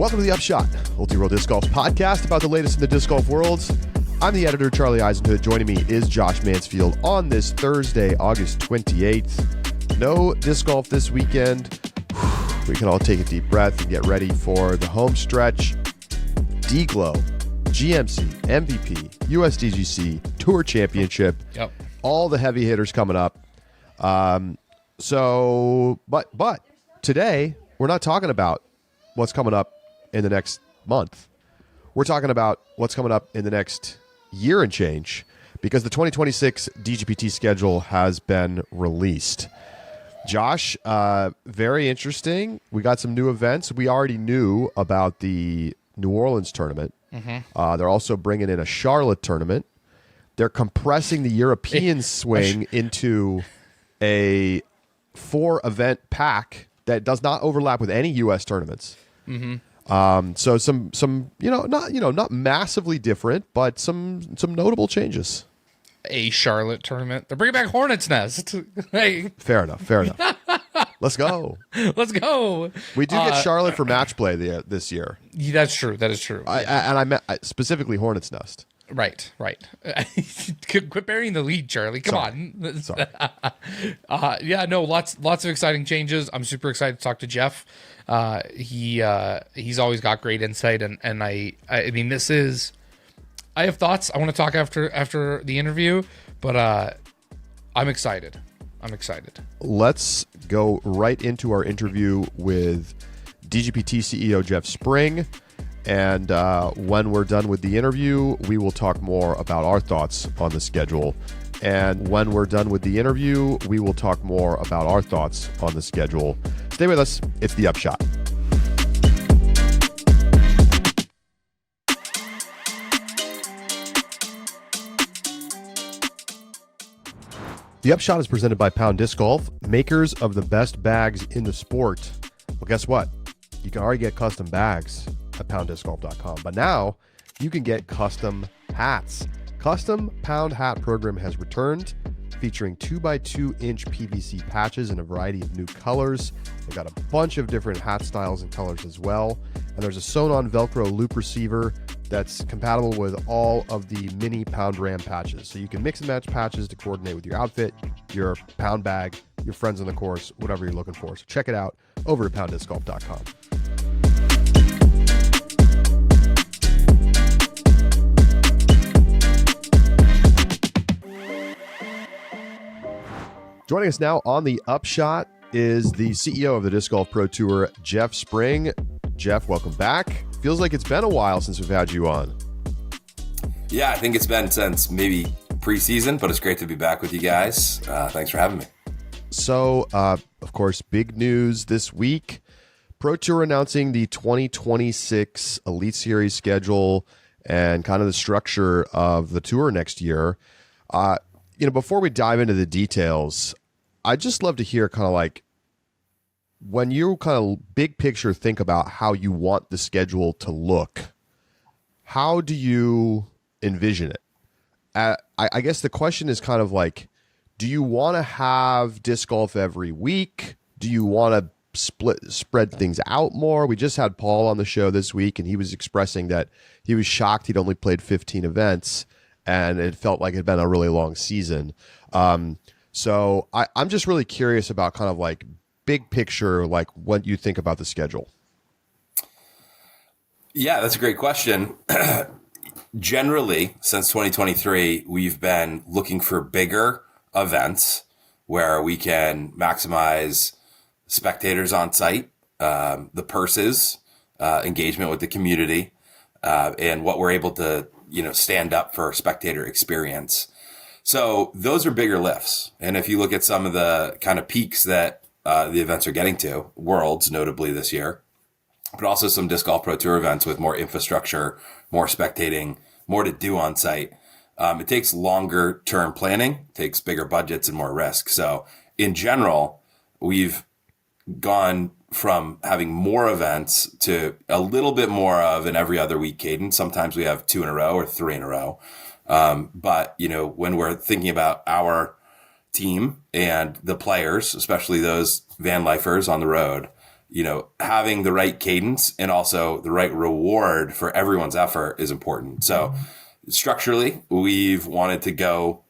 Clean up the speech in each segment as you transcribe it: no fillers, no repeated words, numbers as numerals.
Welcome to the Upshot, Multi-World Disc Golf's podcast about the latest in the disc golf worlds. I'm the editor, Charlie Eisenhood. Joining me is Josh Mansfield on this Thursday, August 28th. No disc golf this weekend. We can all take a deep breath and get ready for the home stretch. D-Glow, GMC, MVP, USDGC, Tour Championship. Yep. All the heavy hitters coming up. But today we're not talking about what's coming up in the next month. We're talking about what's coming up in the next year and change, because the 2026 DGPT schedule has been released. Josh, very interesting. We got some new events. We already knew about the New Orleans tournament. Mm-hmm. They're also bringing in a Charlotte tournament. They're compressing the European swing into a 4-event pack that does not overlap with any U.S. tournaments. Mm-hmm. So some not massively different, but some notable changes. A Charlotte tournament. They're bringing back Hornets Nest. Hey. Fair enough. Let's go. Let's go. We do get Charlotte for match play this year. Yeah, that's true. That is true. I meant specifically Hornets Nest. Right. Quit burying the lead, Charlie. Come on. Sorry. Lots of exciting changes. I'm super excited to talk to Jeff. He's always got great insight, and I mean, I have thoughts. I want to talk after the interview, but I'm excited. Let's go right into our interview with DGPT CEO Jeff Spring. And when we're done with the interview, we will talk more about our thoughts on the schedule. Stay with us. It's the Upshot. The Upshot is presented by Pound Disc Golf, makers of the best bags in the sport. Well, guess what? You can already get custom bags at PoundDiscGolf.com, but now you can get custom hats. Custom Pound Hat program has returned, featuring 2x2-inch PVC patches in a variety of new colors. They've got a bunch of different hat styles and colors as well. And there's a sewn-on Velcro loop receiver that's compatible with all of the mini Pound Ram patches. So you can mix and match patches to coordinate with your outfit, your Pound bag, your friends on the course, whatever you're looking for. So check it out over at PoundDiscGolf.com. Joining us now on the Upshot is the CEO of the Disc Golf Pro Tour, Jeff Spring. Jeff, welcome back. Feels like it's been a while since we've had you on. Yeah, I think it's been since maybe preseason, but it's great to be back with you guys. Thanks for having me. So, of course, big news this week. Pro Tour announcing the 2026 Elite Series schedule and kind of the structure of the tour next year. Before we dive into the details, I'd just love to hear kind of like when you kind of big picture think about how you want the schedule to look, how do you envision it? I guess the question is kind of like, do you want to have disc golf every week? Do you want to spread things out more? We just had Paul on the show this week, and he was expressing that he was shocked he'd only played 15 events, and it felt like it had been a really long season. So I'm just really curious about kind of like big picture, like what you think about the schedule. Yeah, that's a great question. Generally, since 2023, we've been looking for bigger events where we can maximize spectators on site, the purses, engagement with the community, and what we're able to, stand up for spectator experience. So those are bigger lifts. And if you look at some of the kind of peaks that the events are getting to, Worlds notably this year, but also some Disc Golf Pro Tour events with more infrastructure, more spectating, more to do on site. It takes longer term planning, takes bigger budgets and more risk. So in general, we've gone from having more events to a little bit more of an every other week cadence. Sometimes we have 2 in a row or 3 in a row. But when we're thinking about our team and the players, especially those van lifers on the road, having the right cadence and also the right reward for everyone's effort is important. So structurally, we've wanted to go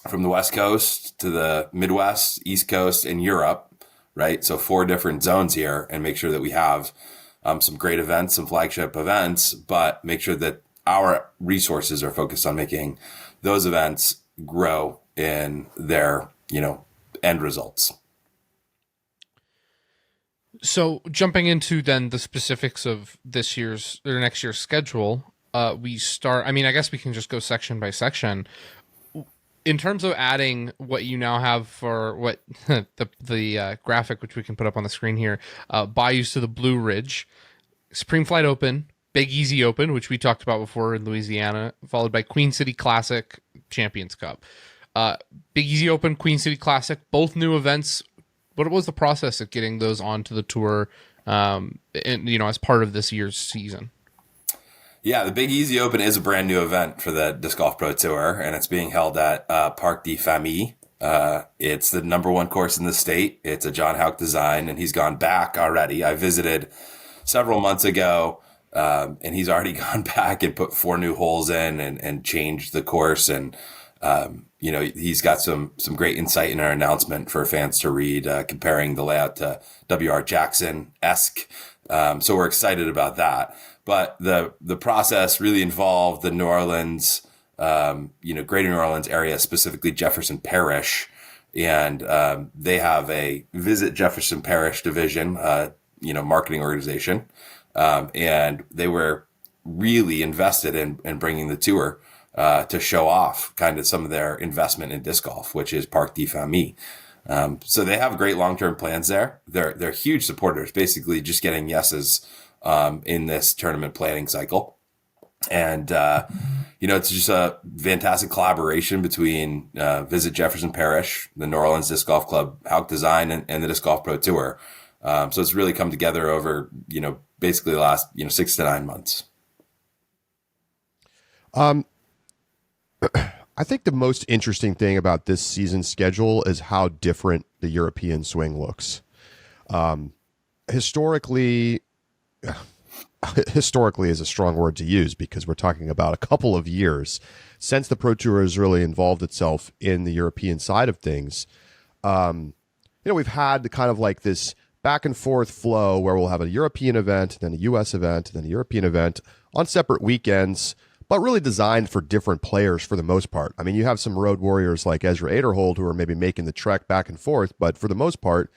from the West Coast to the Midwest, East Coast, and Europe, right? So 4 different zones here, and make sure that we have some great events, some flagship events, but make sure that our resources are focused on making those events grow in their, end results. So jumping into then the specifics of this year's or next year's schedule, we start. I mean, I guess we can just go section by section. In terms of adding what you now have for what the graphic, which we can put up on the screen here, Bayous to the Blue Ridge, Supreme Flight Open, Big Easy Open, which we talked about before in Louisiana, followed by Queen City Classic, Champions Cup. Big Easy Open, Queen City Classic, both new events. What was the process of getting those onto the tour, as part of this year's season? Yeah, the Big Easy Open is a brand new event for the Disc Golf Pro Tour, and it's being held at Parc des Familles. It's the number 1 course in the state. It's a John Houck design, and he's gone back already. I visited several months ago, and he's already gone back and put 4 new holes in and changed the course. And, he's got some great insight in our announcement for fans to read, comparing the layout to W.R. Jackson-esque. So we're excited about that. But the process really involved the New Orleans, greater New Orleans area, specifically Jefferson Parish. And they have a Visit Jefferson Parish division, marketing organization. And they were really invested in bringing the tour to show off kind of some of their investment in disc golf, which is Parc des Familles. So they have great long-term plans there. They're huge supporters, basically just getting yeses in this tournament planning cycle. And, it's just a fantastic collaboration between Visit Jefferson Parish, the New Orleans Disc Golf Club, Houck Design, and the Disc Golf Pro Tour. So it's really come together over, basically the last, 6 to 9 months. I think the most interesting thing about this season's schedule is how different the European swing looks. Historically is a strong word to use because we're talking about a couple of years since the Pro Tour has really involved itself in the European side of things. We've had kind of like this back and forth flow where we'll have a European event, then a US event, then a European event on separate weekends, but really designed for different players for the most part. I mean, you have some road warriors like Ezra Aderhold who are maybe making the trek back and forth, but for the most part,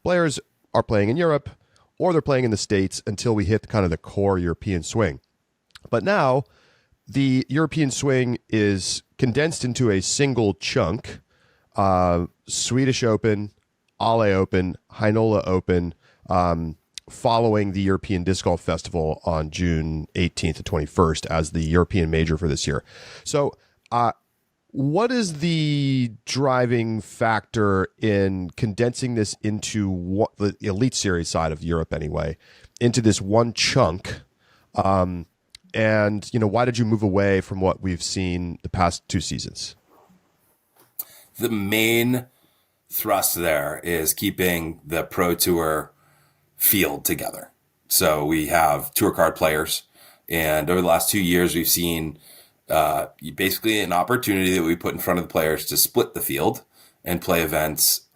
players are playing in Europe or they're playing in the States until we hit kind of the core European swing. But now the European swing is condensed into a single chunk, Swedish Open, Ale Open, Heinola Open, following the European Disc Golf Festival on June 18th to 21st as the European major for this year. So what is the driving factor in condensing this into the Elite Series side of Europe anyway, into this one chunk? And, why did you move away from what we've seen the past 2 seasons? The main thrust there is keeping the Pro Tour field together. So we have tour card players, and over the last 2 years, we've seen basically an opportunity that we put in front of the players to split the field and play events,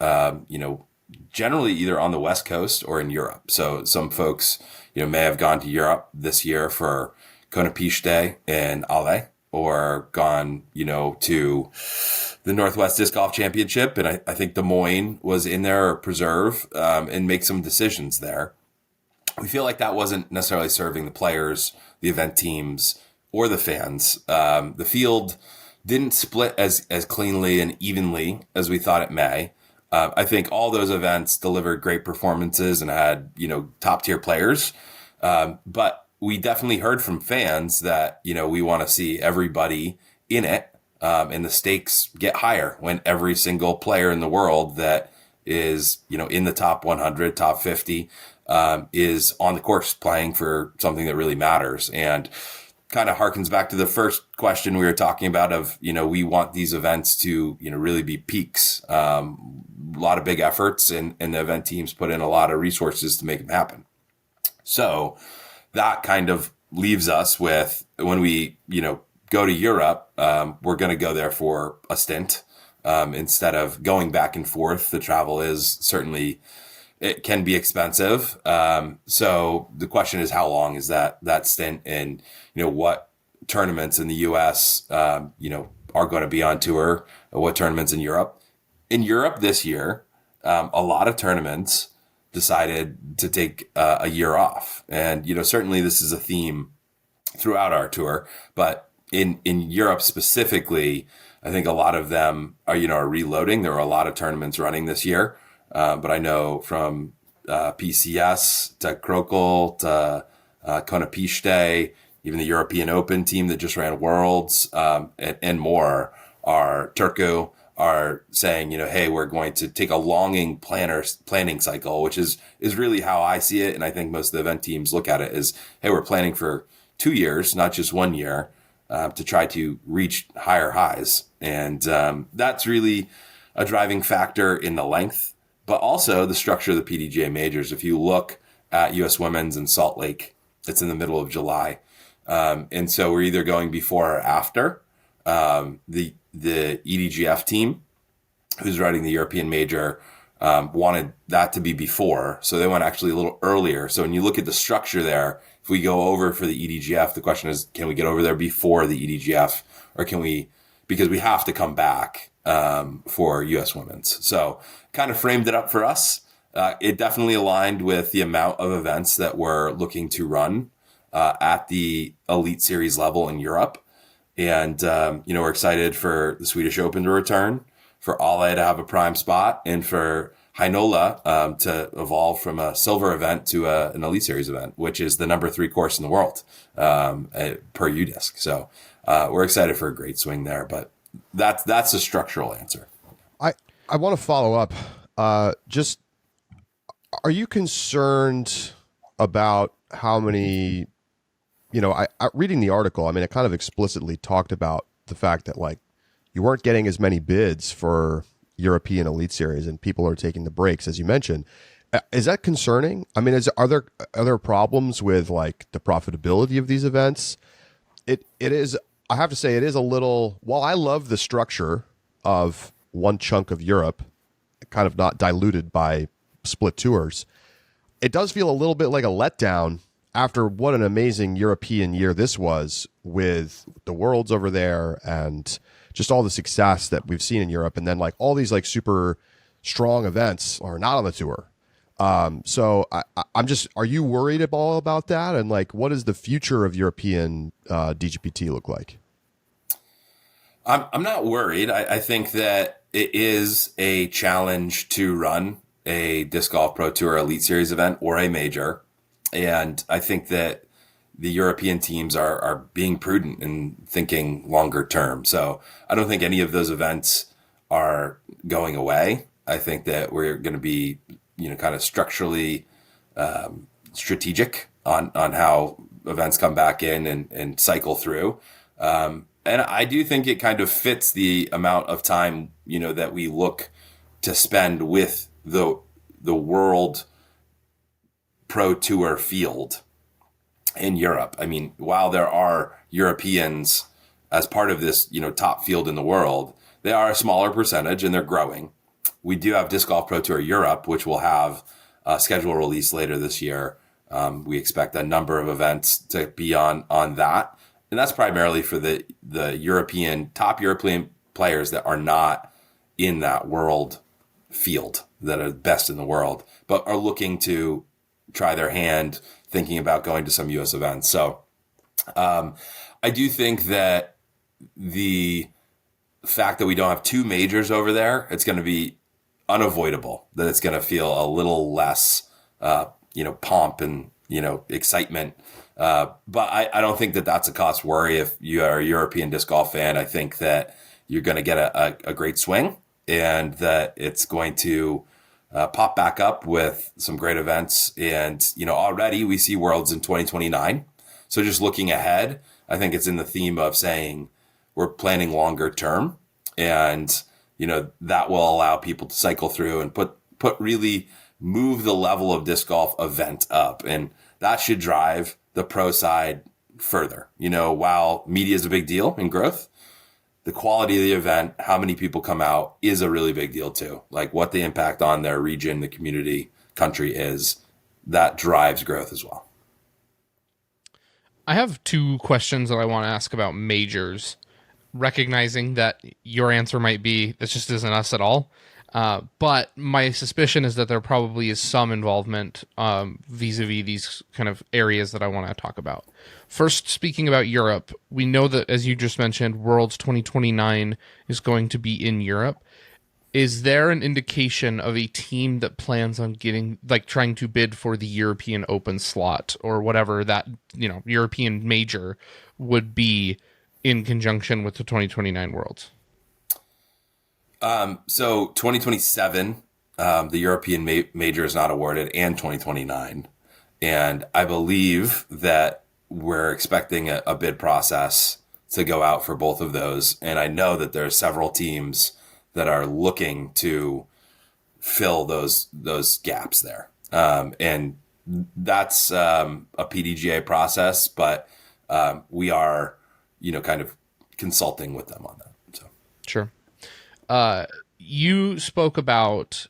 generally either on the West Coast or in Europe. So some folks, may have gone to Europe this year for Konapiche Day in Ale, or gone, to the Northwest Disc Golf Championship. And I think Des Moines was in there, or Preserve, and make some decisions there. We feel like that wasn't necessarily serving the players, the event teams, or the fans. The field didn't split as cleanly and evenly as we thought it may. I think all those events delivered great performances and had, top tier players. But we definitely heard from fans that, we want to see everybody in it. And the stakes get higher when every single player in the world that is, in the top 100, top 50, is on the course playing for something that really matters. And kind of harkens back to the first question we were talking about of, we want these events to, really be peaks. lot of big efforts, and the event teams put in a lot of resources to make them happen. So that kind of leaves us with, when we, go to Europe, we're going to go there for a stint instead of going back and forth. The travel is certainly, it can be expensive. So the question is, how long is that stint, and what tournaments in the U.S. are going to be on tour, what tournaments in Europe. In Europe this year, a lot of tournaments decided to take a year off, and certainly this is a theme throughout our tour, but in Europe specifically, I think a lot of them are reloading. There are a lot of tournaments running this year, but I know from PCS to Krokel to Konopiste, even the European Open team that just ran Worlds, and more, Turku are saying, hey, we're going to take a longing planning cycle, which is really how I see it. And I think most of the event teams look at it as, hey, we're planning for 2 years, not just 1 year, to try to reach higher highs. And that's really a driving factor in the length, but also the structure of the PDGA majors. If you look at US Women's in Salt Lake, it's in the middle of July. And so we're either going before or after. The EDGF team, who's running the European major, wanted that to be before. So they went actually a little earlier. So when you look at the structure there, if we go over for the EDGF, the question is, can we get over there before the EDGF, or can we, because we have to come back for US Women's. So kind of framed it up for us. It definitely aligned with the amount of events that we're looking to run at the Elite Series level in Europe. And, we're excited for the Swedish Open to return, for Ale to have a prime spot, and for Heinola to evolve from a silver event to an Elite Series event, which is the number 3 course in the world per UDisc. So we're excited for a great swing there, but that's the structural answer. I want to follow up. Just, are you concerned about how many, I reading the article, I mean, it kind of explicitly talked about the fact that, like, you weren't getting as many bids for European Elite Series, and people are taking the breaks, as you mentioned. Is that concerning? I mean, are there problems with, like, the profitability of these events? It is. I have to say, it is a little. While I love the structure of one chunk of Europe, kind of not diluted by split tours, it does feel a little bit like a letdown after what an amazing European year this was, with the Worlds over there and just all the success that we've seen in Europe. And then, like, all these, like, super strong events are not on the tour. So I'm just, are you worried at all about that? And, like, what does the future of European DGPT look like? I'm not worried. I think that it is a challenge to run a Disc Golf Pro Tour Elite Series event or a major. And I think that the European teams are being prudent and thinking longer term. So I don't think any of those events are going away. I think that we're going to be, kind of structurally strategic on how events come back in and cycle through. And I do think it kind of fits the amount of time, that we look to spend with the World Pro Tour field in Europe. I mean, while there are Europeans as part of this, top field in the world, they are a smaller percentage and they're growing. We do have Disc Golf Pro Tour Europe, which will have a schedule release later this year. We expect a number of events to be on that. And that's primarily for the top European players that are not in that world field, that are best in the world, but are looking to try their hand, thinking about going to some U.S. events. So I do think that the fact that we don't have 2 majors over there, it's going to be unavoidable that it's going to feel a little less, pomp and, excitement. But I don't think that that's a cost worry. If you are a European disc golf fan, I think that you're going to get a great swing, and that it's going to pop back up with some great events. And, already we see Worlds in 2029. So just looking ahead, I think it's in the theme of saying we're planning longer term. And, that will allow people to cycle through and really move the level of disc golf event up. And that should drive the pro side further. While media is a big deal in growth, the quality of the event, how many people come out, is a really big deal too. Like what the impact on their region, the community, country is, that drives growth as well. I have two questions that I want to ask about majors, recognizing that your answer might be, this just isn't us at all. But my suspicion is that there probably is some involvement vis-a-vis these kind of areas that I want to talk about. First, speaking about Europe, we know that, as you just mentioned, Worlds 2029 is going to be in Europe. Is there an indication of a team that plans on trying to bid for the European Open slot or whatever that, European major would be in conjunction with the 2029 Worlds? So 2027, the European major is not awarded, and 2029. And I believe that we're expecting a bid process to go out for both of those. And I know that there are several teams that are looking to fill those gaps there. And that's a PDGA process, but we are, kind of consulting with them on that. So Sure. You spoke about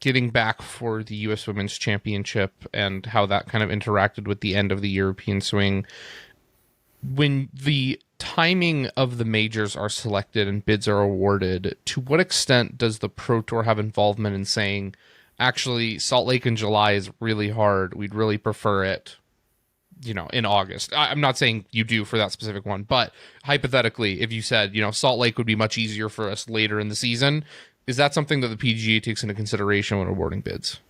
getting back for the U.S. Women's Championship and how that kind of interacted with the end of the European swing. When the timing of the majors are selected and bids are awarded, to what extent does the Pro Tour have involvement in saying, actually, Salt Lake in July is really hard, we'd really prefer it, in August? I'm not saying you do for that specific one, but hypothetically, if you said, Salt Lake would be much easier for us later in the season, is that something that the PGA takes into consideration when awarding bids?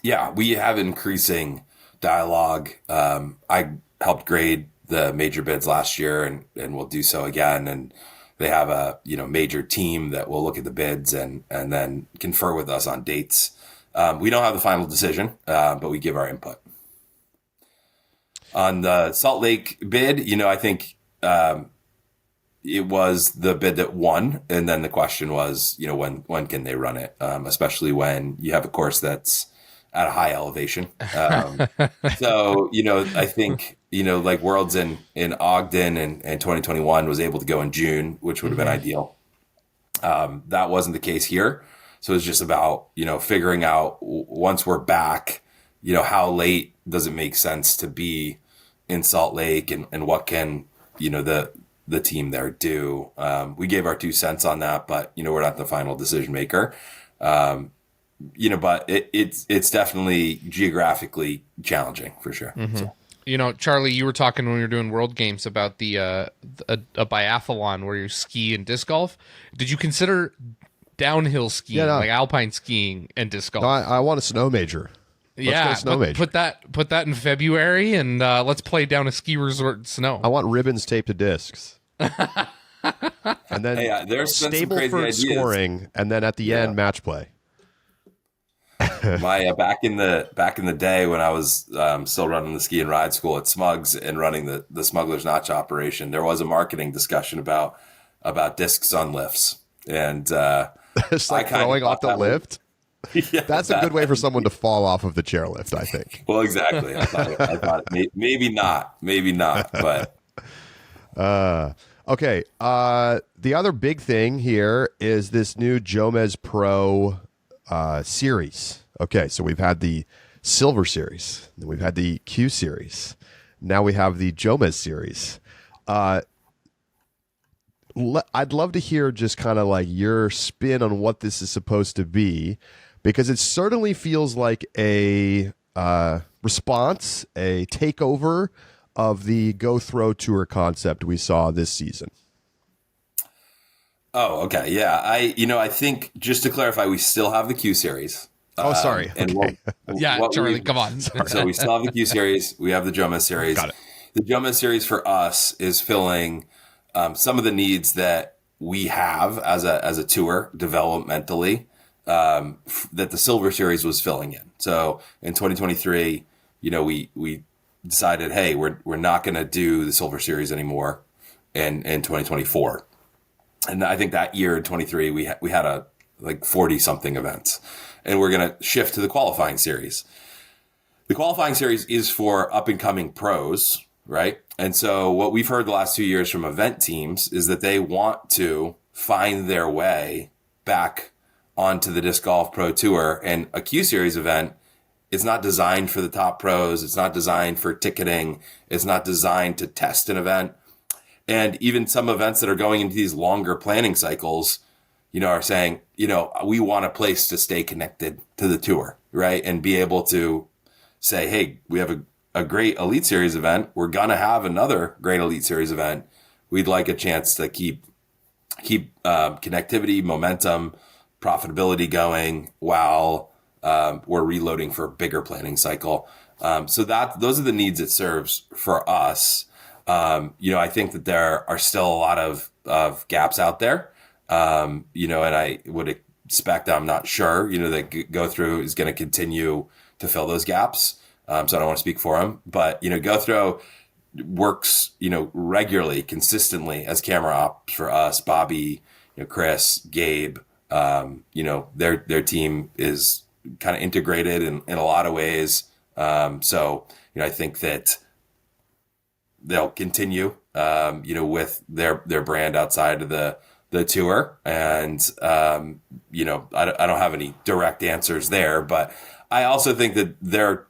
Yeah, we have increasing dialogue. I helped grade the major bids last year and will do so again. And they have a, major team that will look at the bids and then confer with us on dates. We don't have the final decision, but we give our input. On the Salt Lake bid, I think it was the bid that won. And then the question was, when can they run it? Especially when you have a course that's at a high elevation. So, I think, like Worlds in Ogden and 2021 was able to go in June, which would have been ideal. That wasn't the case here. So it's just about, figuring out once we're back, how late does it make sense to be in Salt Lake and what can, the team there do. We gave our 2 cents on that, but, we're not the final decision maker. But it's definitely geographically challenging for sure. Mm-hmm. So. Charlie, you were talking when we were doing World Games about the a biathlon where you ski and disc golf. Did you consider downhill skiing, like alpine skiing and disc golf? No, I want a snow major. Let's go snow major. Put that in February and let's play down a ski resort in snow. I want ribbons taped to discs. And then there's stable for scoring, and then at the end, match play. My back in the day when I was still running the ski and ride school at Smugs and running the Smuggler's Notch operation, there was a marketing discussion about discs on lifts, and it's like throwing off the lift. Yeah, that's a good way for someone to fall off of the chairlift, I think. Well, exactly. I thought maybe not, but okay. The other big thing here is this new JomezPro series. Okay, so we've had the Silver Series, then we've had the Q Series, now we have the Jomez Series. I'd love to hear just kind of like your spin on what this is supposed to be, because it certainly feels like a response, a takeover of the Go Throw Tour concept we saw this season. Oh, okay. Yeah. I think, just to clarify, we still have the Q Series. Oh, sorry. And yeah, Charlie, come on. So we still have the Q Series. We have the Jomez Series. Got it. The Jomez Series for us is filling some of the needs that we have as a tour developmentally that the Silver Series was filling in. So in 2023, we decided, hey, we're not going to do the Silver Series anymore in 2024. And I think that year in 23, we had a like 40 something events, and we're going to shift to the qualifying series. The qualifying series is for up and coming pros, right? And so what we've heard the last 2 years from event teams is that they want to find their way back onto the Disc Golf Pro Tour. And a Q Series event, it's not designed for the top pros. It's not designed for ticketing. It's not designed to test an event. And even some events that are going into these longer planning cycles, are saying, we want a place to stay connected to the tour, right? And be able to say, hey, we have a great Elite Series event. We're going to have another great Elite Series event. We'd like a chance to keep connectivity, momentum, profitability going while we're reloading for a bigger planning cycle. So those are the needs it serves for us. I think that there are still a lot of gaps out there. And I would expect, I'm not sure, that Go Through is going to continue to fill those gaps. So I don't want to speak for him, but, Go Through works, regularly, consistently as camera ops for us. Bobby, Chris, Gabe, their team is kind of integrated in a lot of ways. So I think that they'll continue, with their brand outside of the tour. And, I don't have any direct answers there, but I also think that they're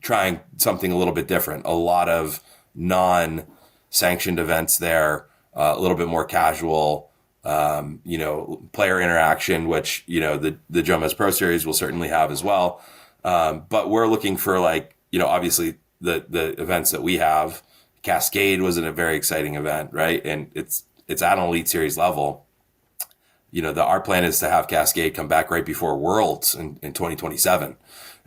trying something a little bit different. A lot of non-sanctioned events there, a little bit more casual, player interaction, which, the JomezPro Series will certainly have as well. But we're looking for obviously the events that we have. Cascade was a very exciting event, right? And it's at an Elite Series level. Our plan is to have Cascade come back right before Worlds in 2027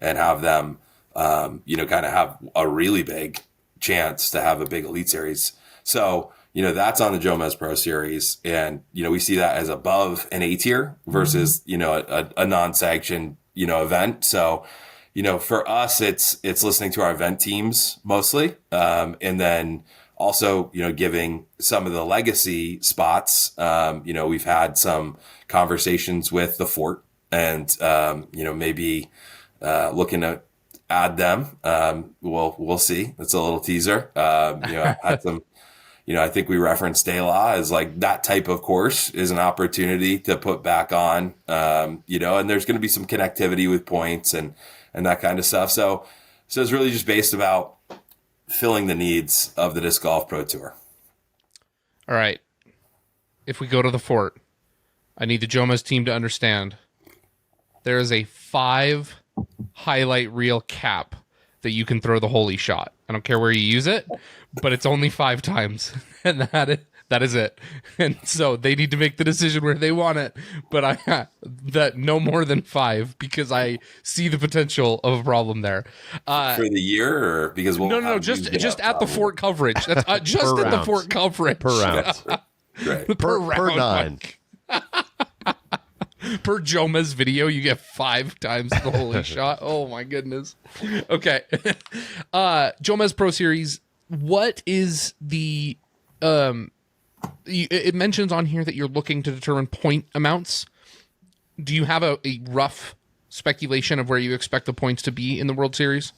and have them, kind of have a really big chance to have a big Elite Series. So, that's on the JomezPro Series. And, we see that as above an A tier versus, a non-sanctioned, event. So, for us, it's listening to our event teams mostly. And then also, giving some of the legacy spots, we've had some conversations with the Fort and, maybe looking to add them. We'll see. It's a little teaser. I had some, I think we referenced De La as that type of course is an opportunity to put back on, and there's going to be some connectivity with points and that kind of stuff. So it's really just based about filling the needs of the Disc Golf Pro Tour. All right. If we go to the Fort, I need the Jomez team to understand there is a 5 highlight reel cap that you can throw the holy shot. I don't care where you use it, but it's only 5 times. And that is it. And so they need to make the decision where they want it, but that no more than 5 because I see the potential of a problem there. For the year, or because no, just at the Fort coverage. That's just at the Fort coverage per round. Right. per round. 9. Per Jomez video, you get 5 times the holy shot. Oh my goodness. Okay. JomezPro Series. What is the it mentions on here that you're looking to determine point amounts. Do you have a rough speculation of where you expect the points to be in the World Series?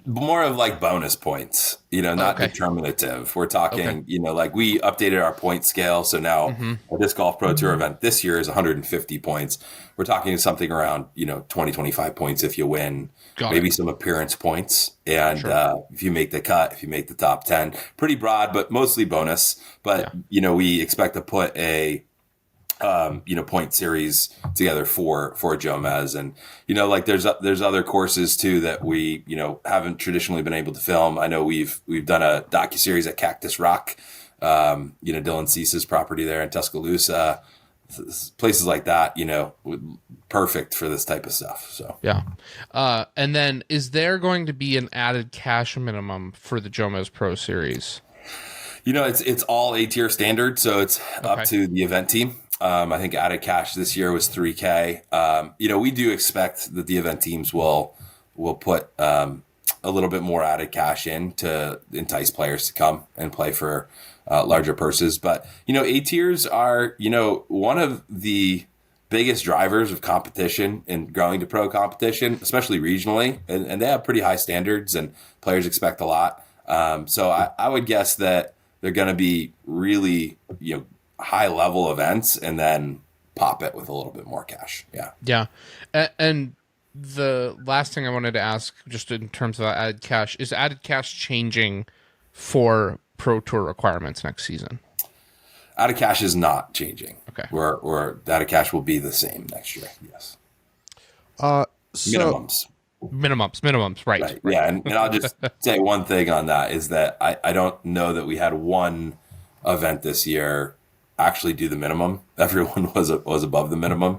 More of bonus points, not determinative. We're talking, we updated our point scale. So now a Disc Golf Pro Tour event this year is 150 points. We're talking something around, 20, 25 points if you win, maybe some appearance points. And if you make the cut, if you make the top 10, pretty broad, but mostly bonus. But, we expect to put a point series together for Jomez. And, there's other courses too that we, haven't traditionally been able to film. I know we've done a docuseries at Cactus Rock, Dylan Cease's property there in Tuscaloosa, places like that, perfect for this type of stuff. So, yeah. And then is there going to be an added cash minimum for the JomezPro Series? It's all A tier standard. So it's up to the event team. I think added cash this year was $3,000. We do expect that the event teams will put a a little bit more added cash in to entice players to come and play for larger purses. But, A tiers are, one of the biggest drivers of competition and growing to pro competition, especially regionally. And they have pretty high standards and players expect a lot. So I would guess that they're going to be really, high level events and then pop it with a little bit more cash. Yeah. Yeah. And the last thing I wanted to ask, just in terms of added cash, is added cash changing for Pro Tour requirements next season? Added cash is not changing. Okay. Or added cash will be the same next year. Yes. Minimums. Minimums. Right. Yeah. And I'll just say one thing on that is that I don't know that we had one event this year actually do the minimum. Everyone was above the minimum.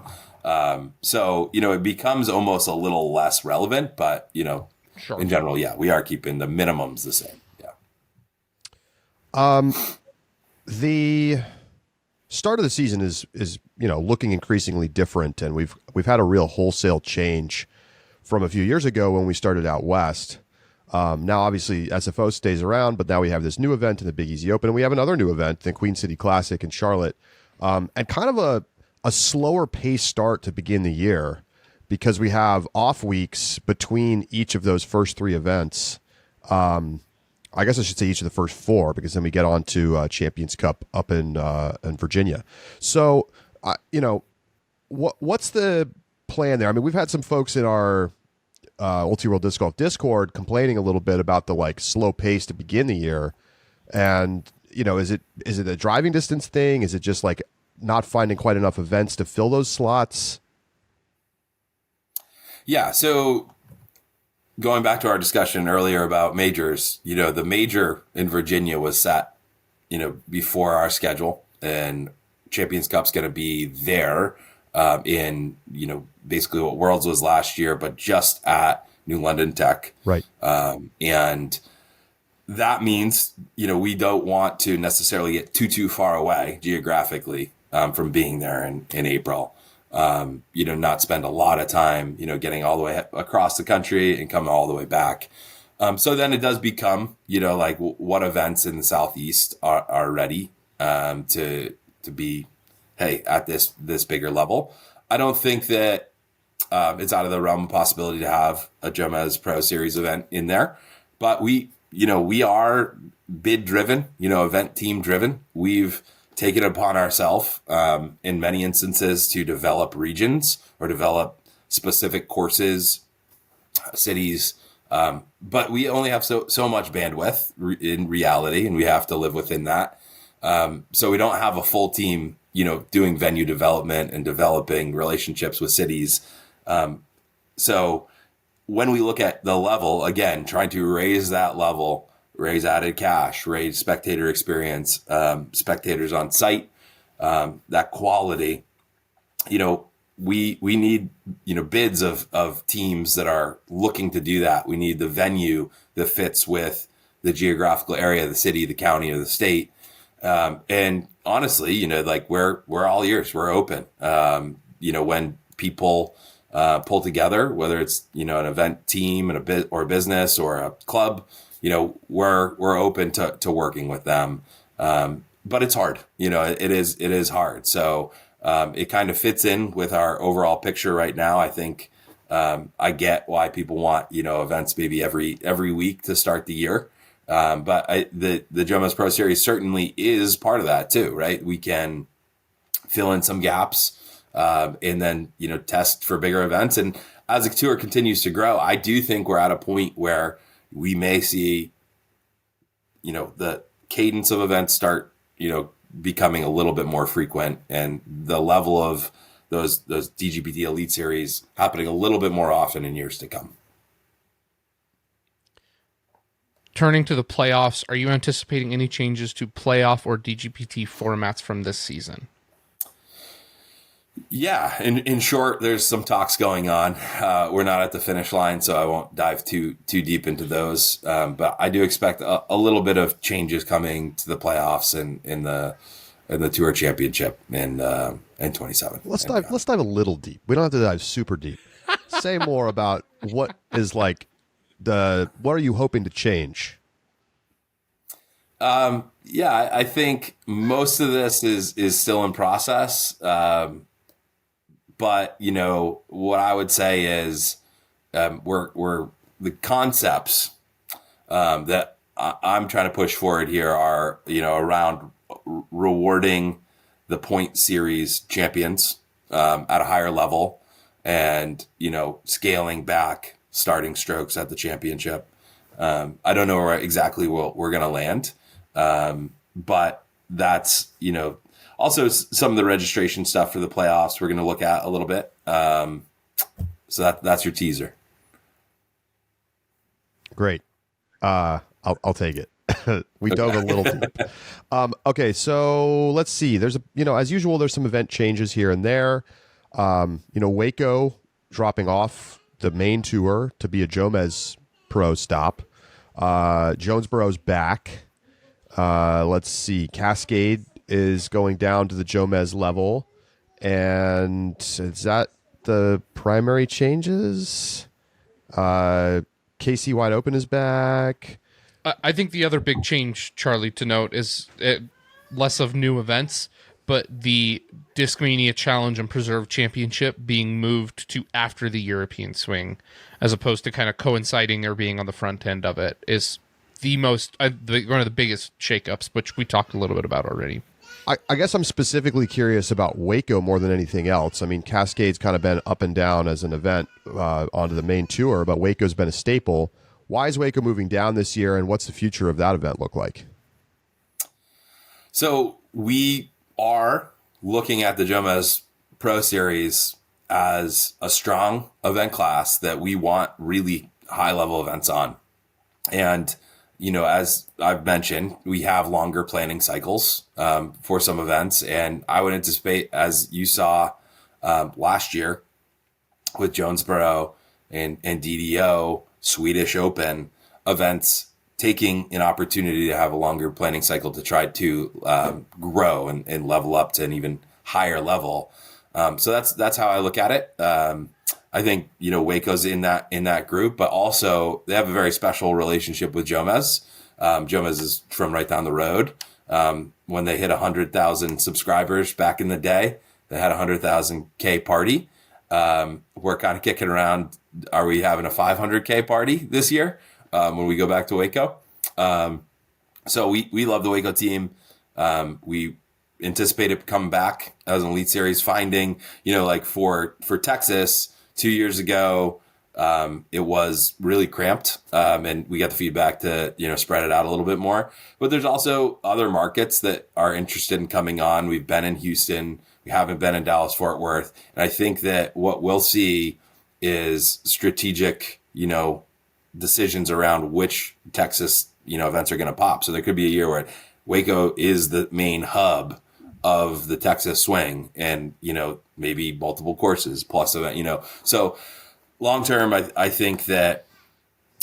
So, it becomes almost a little less relevant, but, Sure. In general, yeah, we are keeping the minimums the same. Yeah. The start of the season is looking increasingly different, and we've had a real wholesale change from a few years ago when we started out west. Now, obviously, SFO stays around, but now we have this new event in the Big Easy Open, and we have another new event, the Queen City Classic in Charlotte, and kind of a slower pace start to begin the year because we have off weeks between each of those first three events. I guess I should say each of the first four, because then we get on to Champions Cup up in Virginia. So, what's the plan there? I mean, we've had some folks in our Ulti World Disc Golf Discord complaining a little bit about the slow pace to begin the year. And, is it a driving distance thing? Is it just not finding quite enough events to fill those slots? Yeah. So going back to our discussion earlier about majors, the major in Virginia was set, before our schedule, and Champions Cup's going to be there in, basically what Worlds was last year, but just at New London Tech. Right. And that means, we don't want to necessarily get too far away geographically from being there in April. Not spend a lot of time, getting all the way across the country and coming all the way back. So then it does become, what events in the Southeast are ready to be, hey, at this bigger level. I don't think that it's out of the realm of possibility to have a JomezPro Series event in there, but we are bid driven, event team driven. We've taken it upon ourselves in many instances to develop regions or develop specific courses, cities. But we only have so much bandwidth in reality, and we have to live within that. So we don't have a full team, doing venue development and developing relationships with cities. So when we look at the level, again, trying to raise that level, raise added cash, raise spectator experience, spectators on site, that quality, we need, bids of teams that are looking to do that. We need the venue that fits with the geographical area, the city, the county, or the state. And honestly, we're all ears, we're open. When people pull together, whether it's, an event team and a business or a club, we're open to working with them. But it's hard, it is hard. So, it kind of fits in with our overall picture right now. I think, I get why people want, events maybe every week to start the year. But the JomezPro Series certainly is part of that too, right? We can fill in some gaps, and then, test for bigger events. And as the tour continues to grow, I do think we're at a point where we may see, the cadence of events start, becoming a little bit more frequent, and the level of those DGPT Elite Series happening a little bit more often in years to come. Turning to the playoffs, are you anticipating any changes to playoff or DGPT formats from this season? Yeah, in short, there's some talks going on. We're not at the finish line, so I won't dive too deep into those. But I do expect a little bit of changes coming to the playoffs and in the Tour Championship in 27. Let's dive a little deep. We don't have to dive super deep. Say more about what is what are you hoping to change? Yeah, I think most of this is still in process. But what I would say is we're the concepts that I'm trying to push forward here are around rewarding the point series champions at a higher level, and scaling back starting strokes at the championship. I don't know where exactly we're going to land, but that's also some of the registration stuff for the playoffs we're going to look at a little bit. So that's your teaser. Great. I'll take it. We dove a little deep. Okay, so let's see. There's as usual, there's some event changes here and there. Waco dropping off the main tour to be a JomezPro stop. Jonesboro's back. Let's see. Cascade is going down to the Jomez level. And is that the primary changes? KC Wide Open is back. I think the other big change, Charlie, to note is less of new events, but the Discmania Challenge and Preserve Championship being moved to after the European swing, as opposed to kind of coinciding or being on the front end of it, is one of the biggest shakeups, which we talked a little bit about already. I guess I'm specifically curious about Waco more than anything else. I mean, Cascade's kind of been up and down as an event onto the main tour, but Waco's been a staple. Why is Waco moving down this year, and what's the future of that event look like? So we are looking at the Jomez Pro Series as a strong event class that we want really high-level events on. And as I've mentioned, we have longer planning cycles for some events. And I would anticipate, as you saw last year with JomezPro and DDO, Swedish Open events, taking an opportunity to have a longer planning cycle to try to grow and level up to an even higher level. So that's how I look at it. I think Waco's in that group, but also they have a very special relationship with Jomez. Jomez is from right down the road. When they hit 100,000 subscribers back in the day, they had 100,000K party. We're kind of kicking around. Are we having a 500K party this year when we go back to Waco? So we love the Waco team. We anticipate it coming back as an Elite Series, finding, like for Texas 2 years ago, it was really cramped, and we got the feedback to spread it out a little bit more. But there's also other markets that are interested in coming on. We've been in Houston, we haven't been in Dallas Fort Worth, and I think that what we'll see is strategic decisions around which Texas events are going to pop. So there could be a year where Waco is the main hub of the Texas swing, and maybe multiple courses plus event. So long term, I think that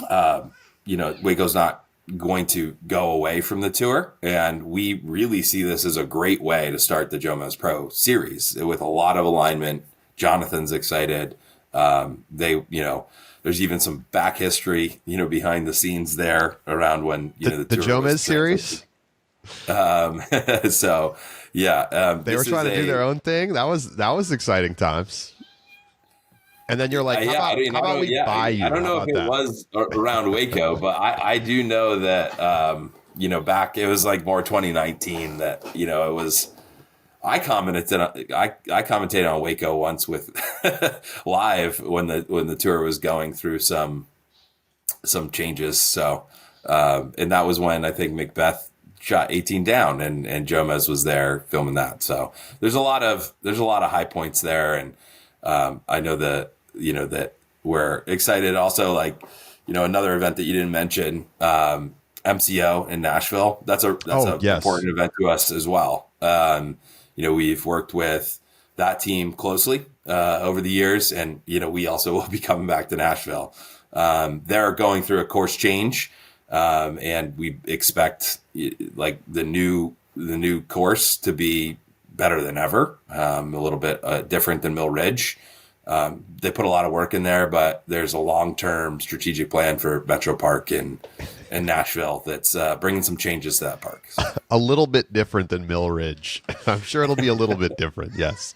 Waco's not going to go away from the tour, and we really see this as a great way to start the JomezPro Series with a lot of alignment. Jonathan's excited. There's even some back history, behind the scenes there around when the tour Jomez Series. So yeah, they were trying to do their own thing. That was exciting times. And then you're like, how about we buy you? I don't know if it was around Waco, but I do know that, back, it was like more 2019 that, it was, I commentated on Waco once with live when the tour was going through some changes. So, and that was when I think Macbeth shot 18 down and Jomez was there filming that. So there's a lot of high points there. And, I know that, that we're excited also, like, another event that you didn't mention, MCO in Nashville. That's an important event to us as well. We've worked with that team closely, over the years, and, we also will be coming back to Nashville. They're going through a course change, and we expect like the new course to be better than ever, a little bit different than Mill Ridge. They put a lot of work in there, but there's a long-term strategic plan for Metro Park in Nashville that's bringing some changes to that park. So. A little bit different than Mill Ridge. I'm sure it'll be a little bit different. Yes.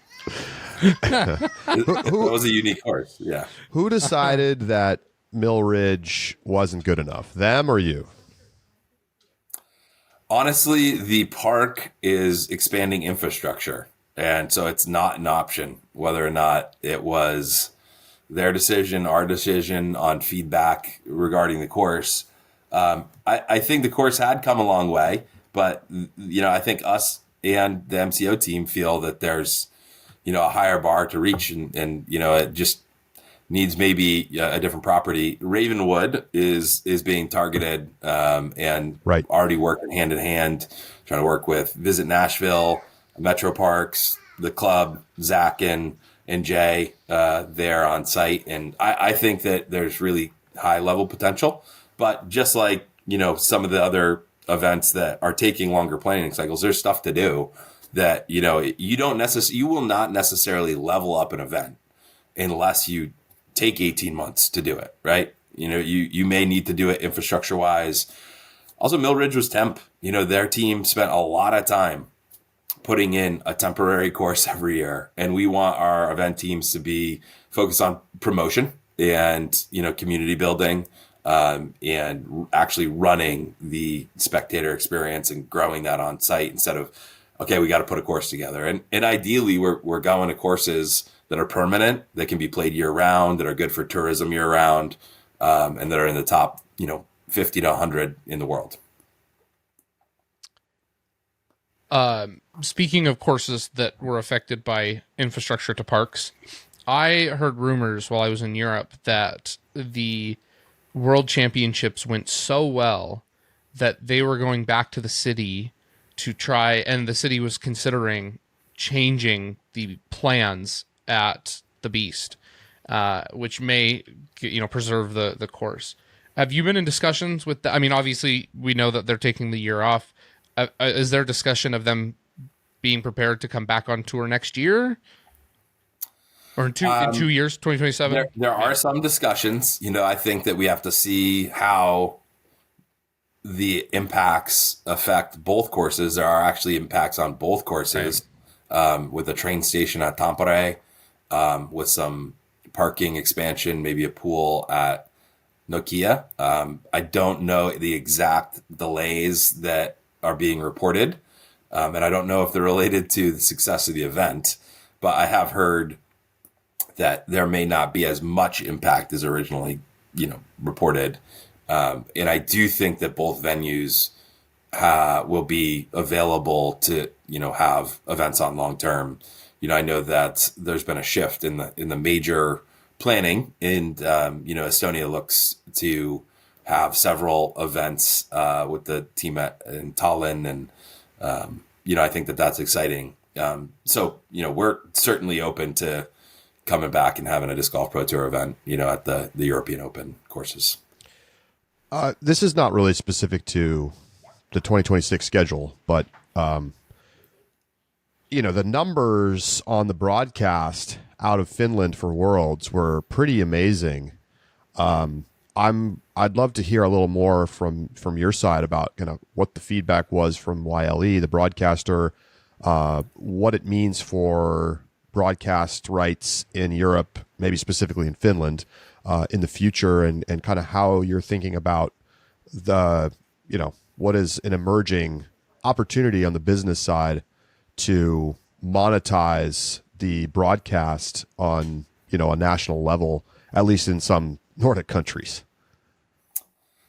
It was a unique horse. Yeah. Who decided that Mill Ridge wasn't good enough? Them or you? Honestly, the park is expanding infrastructure. And so it's not an option whether or not it was their decision, our decision on feedback regarding the course. I think the course had come a long way, but I think us and the MCO team feel that there's a higher bar to reach, and it just needs maybe a different property. Ravenwood is being targeted, and right. already working hand in hand, trying to work with Visit Nashville, Metro Parks, the club, Zach and Jay there on site. And I think that there's really high level potential, but just like, some of the other events that are taking longer planning cycles, there's stuff to do that, you will not necessarily level up an event unless you take 18 months to do it. Right. You may need to do it infrastructure wise. Also, Mill Ridge was temp, their team spent a lot of time putting in a temporary course every year. And we want our event teams to be focused on promotion and, community building, and actually running the spectator experience and growing that on site instead of, okay, we got to put a course together. And ideally we're going to courses that are permanent, that can be played year round, that are good for tourism year round, and that are in the top, 50 to 100 in the world. Speaking of courses that were affected by infrastructure to parks, I heard rumors while I was in Europe that the World Championships went so well that they were going back to the city to try, and the city was considering changing the plans at the Beast, which may, preserve the course. Have you been in discussions with I mean, obviously we know that they're taking the year off. Is there discussion of them being prepared to come back on tour next year? Or in 2 years, 2027? There are some discussions. I think that we have to see how the impacts affect both courses. There are actually impacts on both courses, with a train station at Tampere, with some parking expansion, maybe a pool at Nokia. I don't know the exact delays that are being reported, and I don't know if they're related to the success of the event, but I have heard that there may not be as much impact as originally, reported. And I do think that both venues will be available to, have events on long term. I know that there's been a shift in the major planning, and Estonia looks to have several events with the team in Tallinn, and I think that that's exciting. So we're certainly open to coming back and having a Disc Golf Pro Tour event, at the European Open courses. This is not really specific to the 2026 schedule, but the numbers on the broadcast out of Finland for Worlds were pretty amazing. I'd love to hear a little more from your side about what the feedback was from YLE, the broadcaster, what it means for broadcast rights in Europe, maybe specifically in Finland, in the future, and kind of how you're thinking about the, what is an emerging opportunity on the business side to monetize the broadcast on, a national level, at least in some Nordic countries.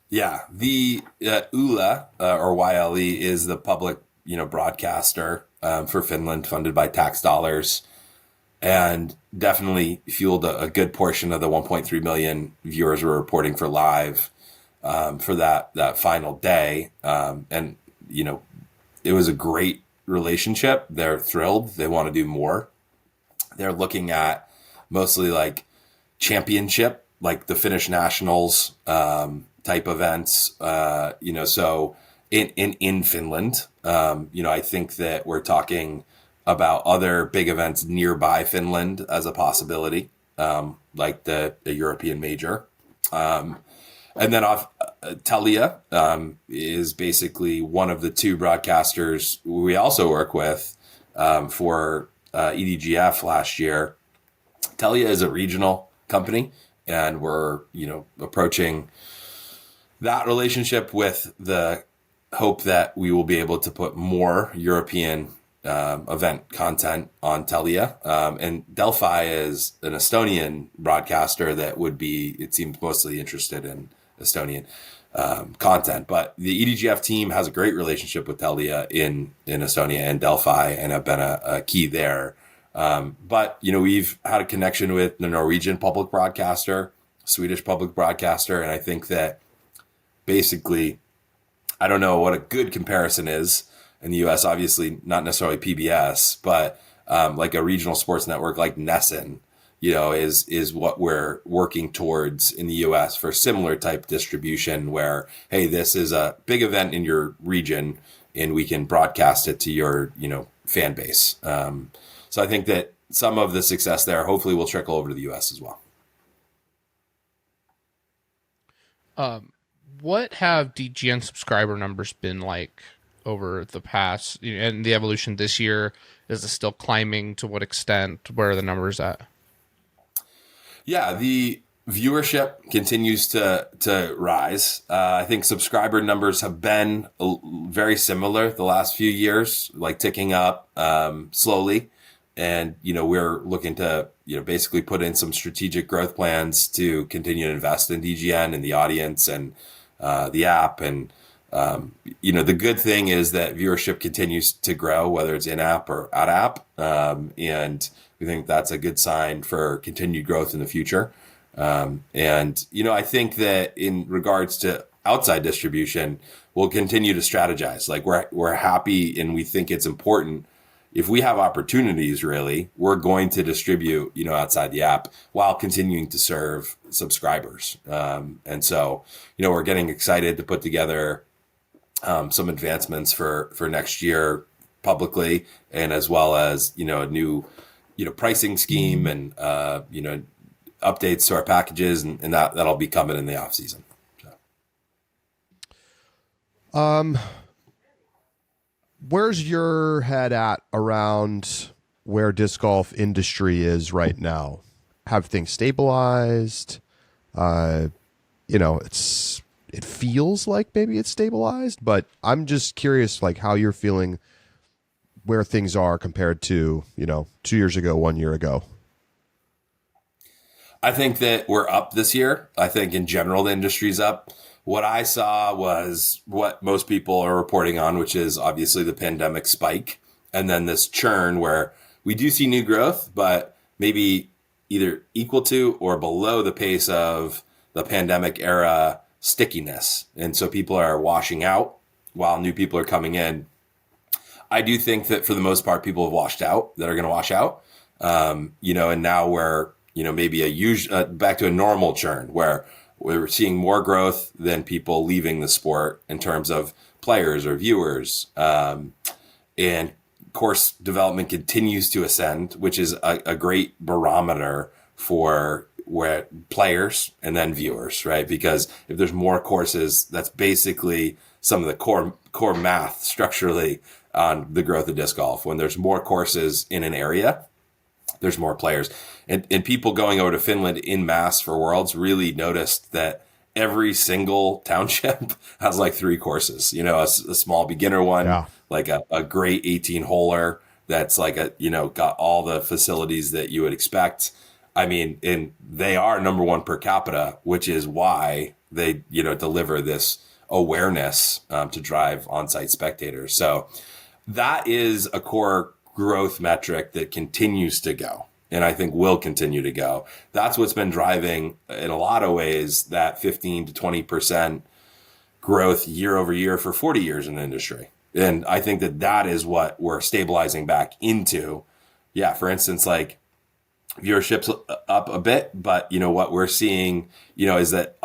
Yeah, the ULA or YLE is the public, broadcaster for Finland, funded by tax dollars, and definitely fueled a good portion of the 1.3 million viewers were reporting for live for that final day. And it was a great relationship. They're thrilled. They want to do more. They're looking at mostly like championship, like the Finnish nationals type events. So in Finland, I think that we're talking about other big events nearby Finland as a possibility. like the European major. And then Telia is basically one of the two broadcasters we also work with for EDGF last year. Telia is a regional company, and we're approaching that relationship with the hope that we will be able to put more European event content on Telia. And Delphi is an Estonian broadcaster that would be, it seems, mostly interested in Estonian content. But the EDGF team has a great relationship with Telia in Estonia and Delphi, and have been a key there. But we've had a connection with the Norwegian public broadcaster, Swedish public broadcaster, and I think that basically, I don't know what a good comparison is in the US, obviously not necessarily PBS, but like a regional sports network like Nessun, is what we're working towards in the US for similar type distribution where, hey, this is a big event in your region and we can broadcast it to your, fan base. So I think that some of the success there hopefully will trickle over to the US as well. What have DGN subscriber numbers been like over the past, and the evolution this year? Is it still climbing? To what extent? Where are the numbers at? Yeah, the viewership continues to rise. I think subscriber numbers have been very similar the last few years, like ticking up slowly. And, we're looking to, basically put in some strategic growth plans to continue to invest in DGN and the audience and the app. And, the good thing is that viewership continues to grow, whether it's in-app or out-app. And we think that's a good sign for continued growth in the future. And, I think that in regards to outside distribution, we'll continue to strategize. Like we're happy and we think it's important. If we have opportunities, really, we're going to distribute, outside the app while continuing to serve subscribers. And so, we're getting excited to put together some advancements for next year publicly, and as well as, a new, pricing scheme and, updates to our packages, and that'll be coming in the off season. So. Where's your head at around where disc golf industry is right now? Have things stabilized? It feels like maybe it's stabilized, but I'm just curious, like how you're feeling, where things are compared to, 2 years ago, 1 year ago. I think that we're up this year. I think in general, the industry's up. What I saw was what most people are reporting on, which is obviously the pandemic spike, and then this churn where we do see new growth, but maybe either equal to or below the pace of the pandemic era stickiness. And so people are washing out while new people are coming in. I do think that for the most part, people have washed out that are going to wash out, and now we're, maybe back to a normal churn where we're seeing more growth than people leaving the sport in terms of players or viewers. And course development continues to ascend, which is a great barometer for where players and then viewers, right? Because if there's more courses, that's basically some of the core math structurally on the growth of disc golf. When there's more courses in an area, there's more players. And people going over to Finland in mass for Worlds really noticed that every single township has like 3 courses, a small beginner one, like a great 18-holer that's like got all the facilities that you would expect. I mean, and they are number 1 per capita, which is why they, deliver this awareness to drive on-site spectators. So that is a core growth metric that continues to go, and I think will continue to go. That's what's been driving, in a lot of ways, that 15 to 20% growth year over year for 40 years in the industry. And I think that is what we're stabilizing back into. Yeah, for instance, like viewership's up a bit, but what we're seeing, is that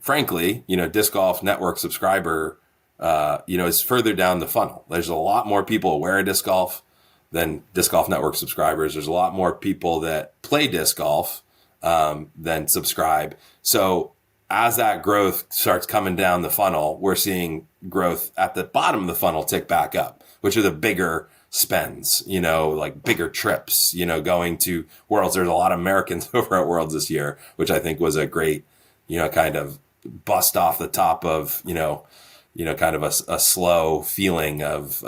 frankly, Disc Golf Network subscriber, is further down the funnel. There's a lot more people aware of disc golf. than Disc Golf Network subscribers. There's a lot more people that play disc golf than subscribe. So as that growth starts coming down the funnel, we're seeing growth at the bottom of the funnel tick back up, which are the bigger spends, like bigger trips, going to Worlds. There's a lot of Americans over at Worlds this year, which I think was a great, kind of bust off the top of, kind of a slow feeling of,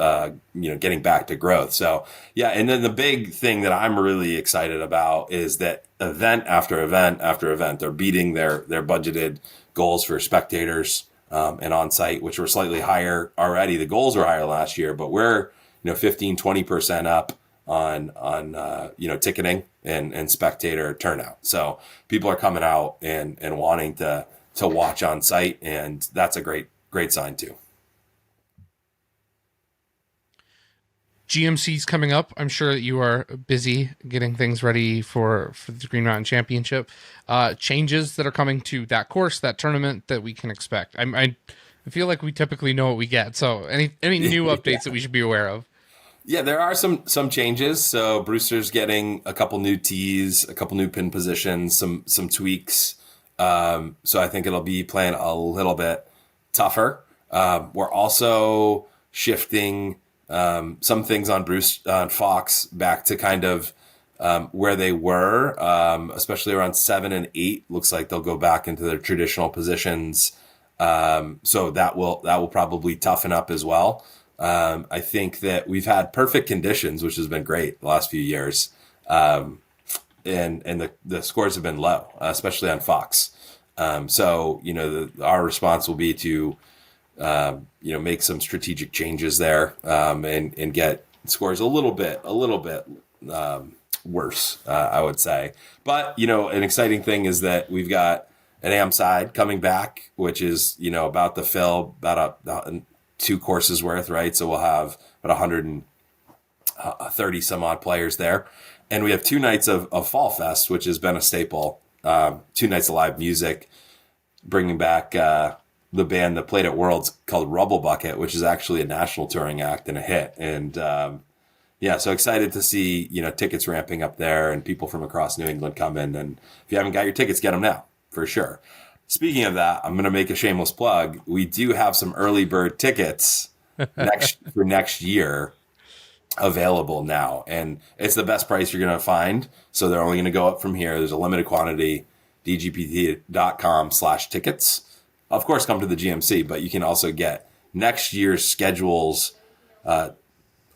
getting back to growth. So yeah. And then the big thing that I'm really excited about is that event after event after event, they're beating their budgeted goals for spectators, and on site, which were slightly higher already. The goals were higher last year, but we're, 15, 20% up on ticketing and spectator turnout. So people are coming out and wanting to watch on site. And that's a great sign too. GMC's coming up. I'm sure that you are busy getting things ready for the Green Mountain Championship. Changes that are coming to that course, that tournament that we can expect. I feel like we typically know what we get. So any new updates that we should be aware of? Yeah, there are some changes. So Brewster's getting a couple new tees, a couple new pin positions, some tweaks. So I think it'll be playing a little bit tougher. We're also shifting some things on Fox back to kind of where they were, especially around 7 and 8. Looks like they'll go back into their traditional positions. So that will probably toughen up as well. I think that we've had perfect conditions, which has been great the last few years. And the scores have been low, especially on Fox. So, our response will be to, make some strategic changes there, and get scores a little bit worse, I would say. But, an exciting thing is that we've got an AM side coming back, which is, about to fill about 2 courses worth, right? So we'll have about 130 some odd players there. And we have 2 nights of Fall Fest, which has been a staple. 2 nights of live music, bringing back the band that played at Worlds called Rubble Bucket, which is actually a national touring act and a hit. And so excited to see, tickets ramping up there and people from across New England come in. And if you haven't got your tickets, get them now, for sure. Speaking of that, I'm going to make a shameless plug. We do have some early bird tickets for next year available now. And it's the best price you're going to find. So they're only going to go up from here. There's a limited quantity, dgpt.com/tickets. Of course, come to the GMC, but you can also get next year's schedules are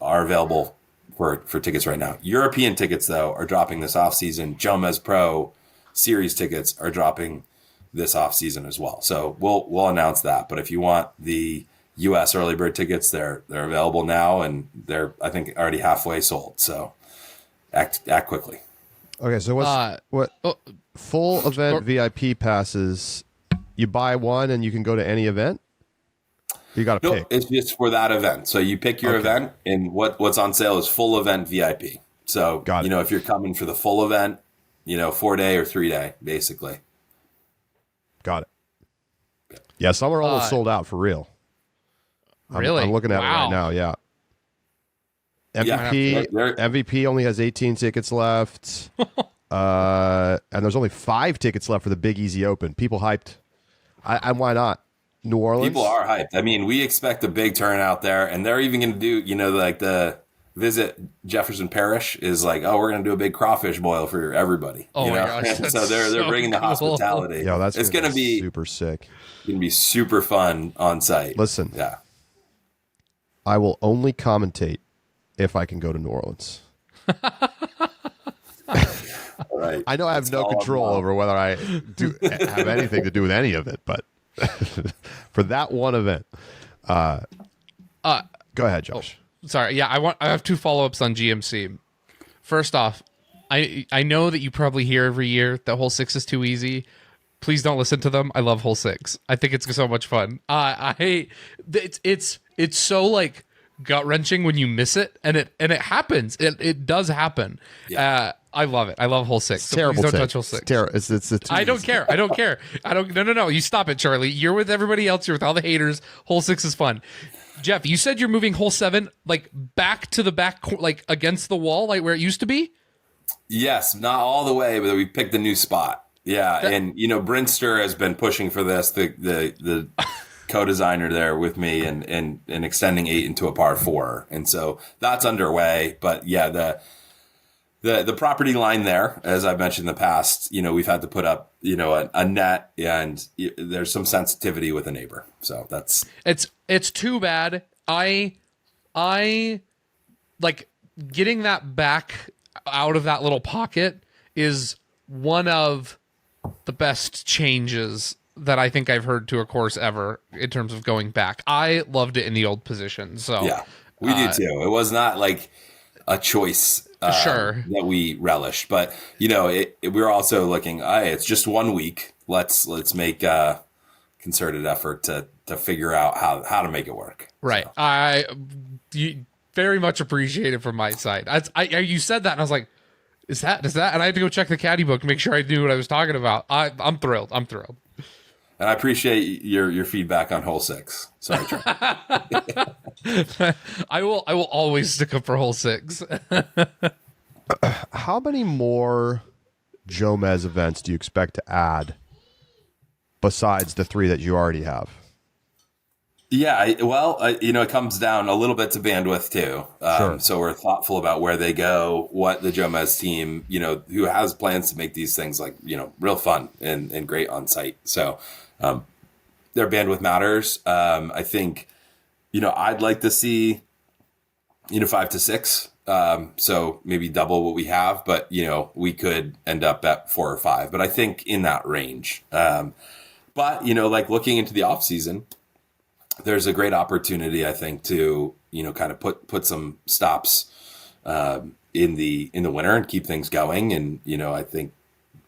available for tickets right now. European tickets, though, are dropping this offseason. JomezPro series tickets are dropping this off season as well. So we'll announce that. But if you want the US early bird tickets, they're available now, and they're, I think, already halfway sold. So act quickly. Okay, so what full event VIP passes, you buy one and you can go to any event? You got to pick. It's just for that event. So you pick your event, and what's on sale is full event VIP. So if you're coming for the full event, 4-day or 3-day, basically. Got it. Yeah, some are almost sold out for real. Really? I'm looking at it right now, yeah. MVP only has 18 tickets left. And there's only 5 tickets left for the Big Easy Open. People hyped. Why not? New Orleans? People are hyped. I mean, we expect a big turnout there, and they're even going to do, like the Visit Jefferson Parish is like, we're going to do a big crawfish boil for everybody. Oh my gosh! So they're bringing the hospitality. Yeah, it's going to be super sick. It's going to be super fun on site. Listen, yeah, I will only commentate if I can go to New Orleans. All right. I know I have no control over whether I have anything to do with any of it, but for that one event, go ahead, Josh. Sorry. Yeah, I have 2 follow-ups on GMC. First off, I know that you probably hear every year that hole 6 is too easy. Please don't listen to them. I love hole 6. I think it's so much fun. It's so like gut-wrenching when you miss it, and it happens. It does happen. Yeah. I love it. I love hole 6. So terrible. Please don't touch hole 6. It's I don't care. I don't care. No. You stop it, Charlie. You're with everybody else. You're with all the haters. Hole 6 is fun. Jeff, you said you're moving hole 7 like back to the like against the wall, like where it used to be. Yes, not all the way, but we picked a new spot. Yeah, and Brinster has been pushing for this. The co-designer there with me, and extending 8 into a par 4, and so that's underway. But yeah, the property line there, as I've mentioned in the past, we've had to put up a net, and there's some sensitivity with a neighbor. So it's too bad. I like getting that back out of that little pocket is one of the best changes that I think I've heard to a course ever in terms of going back. I loved it in the old position. So yeah, we did too. It was not like a choice sure that we relished, but we're also looking, it's just 1 week. Let's make a concerted effort to figure out how to make it work. Right. So. You very much appreciate it from my side. You said that and I was like, is that? And I had to go check the caddy book to make sure I knew what I was talking about. I'm thrilled. And I appreciate your feedback on hole 6. Sorry, Trey. I will always stick up for hole 6. How many more Jomez events do you expect to add besides the 3 that you already have? Yeah, it comes down a little bit to bandwidth too. Sure. So we're thoughtful about where they go, what the Jomez team, who has plans to make these things like, real fun and great on site. So their bandwidth matters. I think, I'd like to see, 5 to 6. So maybe double what we have, but, we could end up at 4 or 5, but I think in that range. But, like looking into the off season, there's a great opportunity, I think, to kind of put some stops in the winter and keep things going, and I think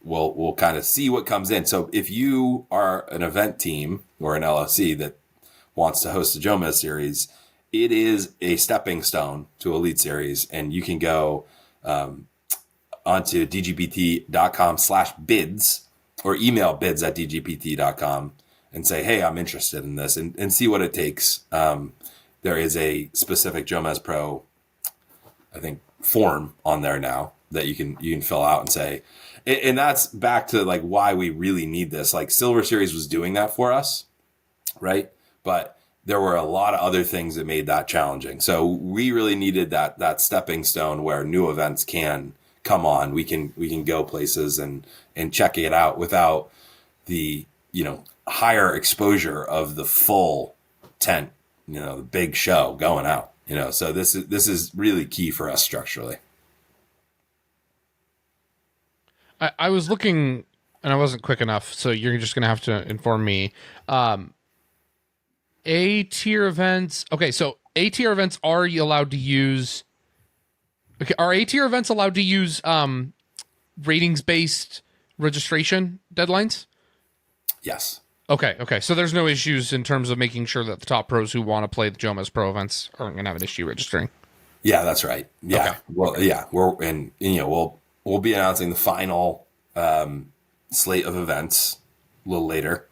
we'll kind of see what comes in. So if you are an event team or an LLC that wants to host a Jomez series, it is a stepping stone to Elite Series, and you can go onto dgpt.com/bids or email bids@dgpt.com. and say, hey, I'm interested in this, and see what it takes. There is a specific JomezPro, I think, form on there now that you can fill out and say, and that's back to like why we really need this. Like Silver Series was doing that for us, right? But there were a lot of other things that made that challenging. So we really needed that stepping stone where new events can come on. We can go places and check it out without the higher exposure of the full tent, the big show going out, so this is really key for us structurally. I was looking and I wasn't quick enough, so you're just going to have to inform me. A tier events. Okay. So A tier events are you allowed to use? Okay. Are A tier events allowed to use, ratings based registration deadlines? Yes. Okay. So there's no issues in terms of making sure that the top pros who want to play the JomezPro events aren't going to have an issue registering. Yeah, that's right. Yeah. Okay. Well, yeah, we'll be announcing the final slate of events a little later,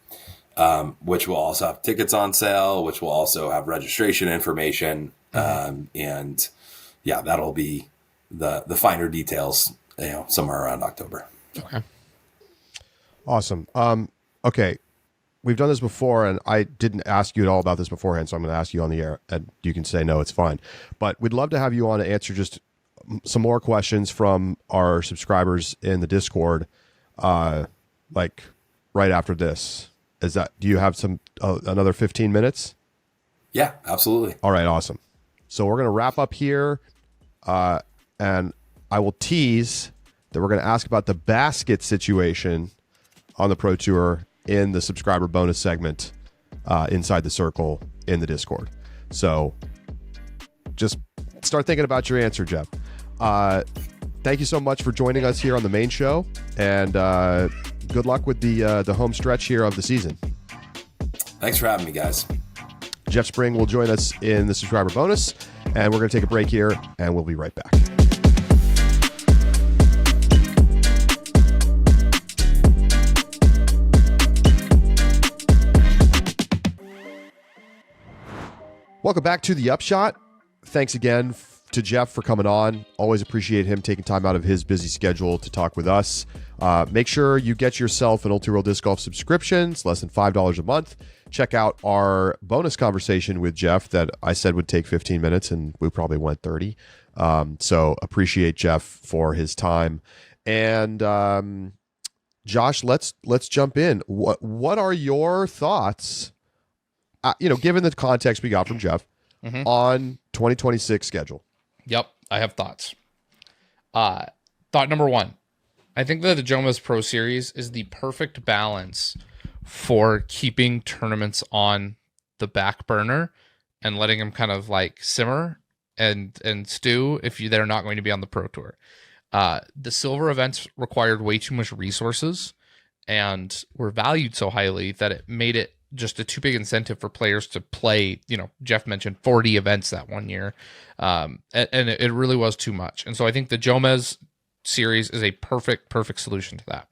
which will also have tickets on sale, which will also have registration information, and yeah, that'll be the finer details, somewhere around October. Okay. Awesome. Okay. We've done this before, and I didn't ask you at all about this beforehand, so I'm going to ask you on the air, and you can say no, it's fine. But we'd love to have you on to answer just some more questions from our subscribers in the Discord, like right after this. Do you have another 15 minutes? Yeah, absolutely. All right, awesome. So we're going to wrap up here, and I will tease that we're going to ask about the basket situation on the Pro Tour in the subscriber bonus segment inside the circle in the Discord. So just start thinking about your answer, Jeff. Thank you so much for joining us here on the main show, and good luck with the home stretch here of the season. Thanks for having me, guys. Jeff Spring will join us in the subscriber bonus, and we're going to take a break here, and we'll be right back. Welcome back to the Upshot. Thanks again to Jeff for coming on. Always appreciate him taking time out of his busy schedule to talk with us. Make sure you get yourself an Ultra World Disc Golf subscription. It's less than $5 a month. Check out our bonus conversation with Jeff that I said would take 15 minutes, and we probably went 30. So appreciate Jeff for his time. And Josh, let's jump in. What are your thoughts? Given the context we got from Jeff on 2026 schedule. Yep, I have thoughts. Thought number one, I think that the JomezPro series is the perfect balance for keeping tournaments on the back burner and letting them kind of like simmer and stew if they're not going to be on the Pro Tour. The silver events required way too much resources and were valued so highly that it made it just a too big incentive for players to play. Jeff mentioned 40 events that one year. And it really was too much. And so I think the Jomez series is a perfect solution to that.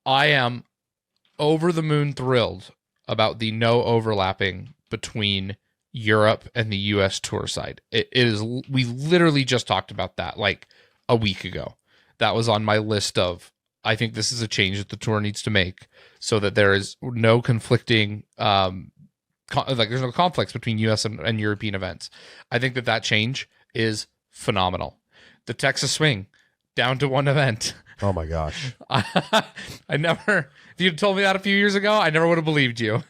I am over the moon thrilled about the no overlapping between Europe and the US tour side. It is, we literally just talked about that like a week ago. That was on my list of, I think this is a change that the tour needs to make so that there is no conflicting, there's no conflicts between US and European events. I think that change is phenomenal. The Texas swing down to one event. Oh my gosh. I never, if you'd told me that a few years ago, I never would have believed you.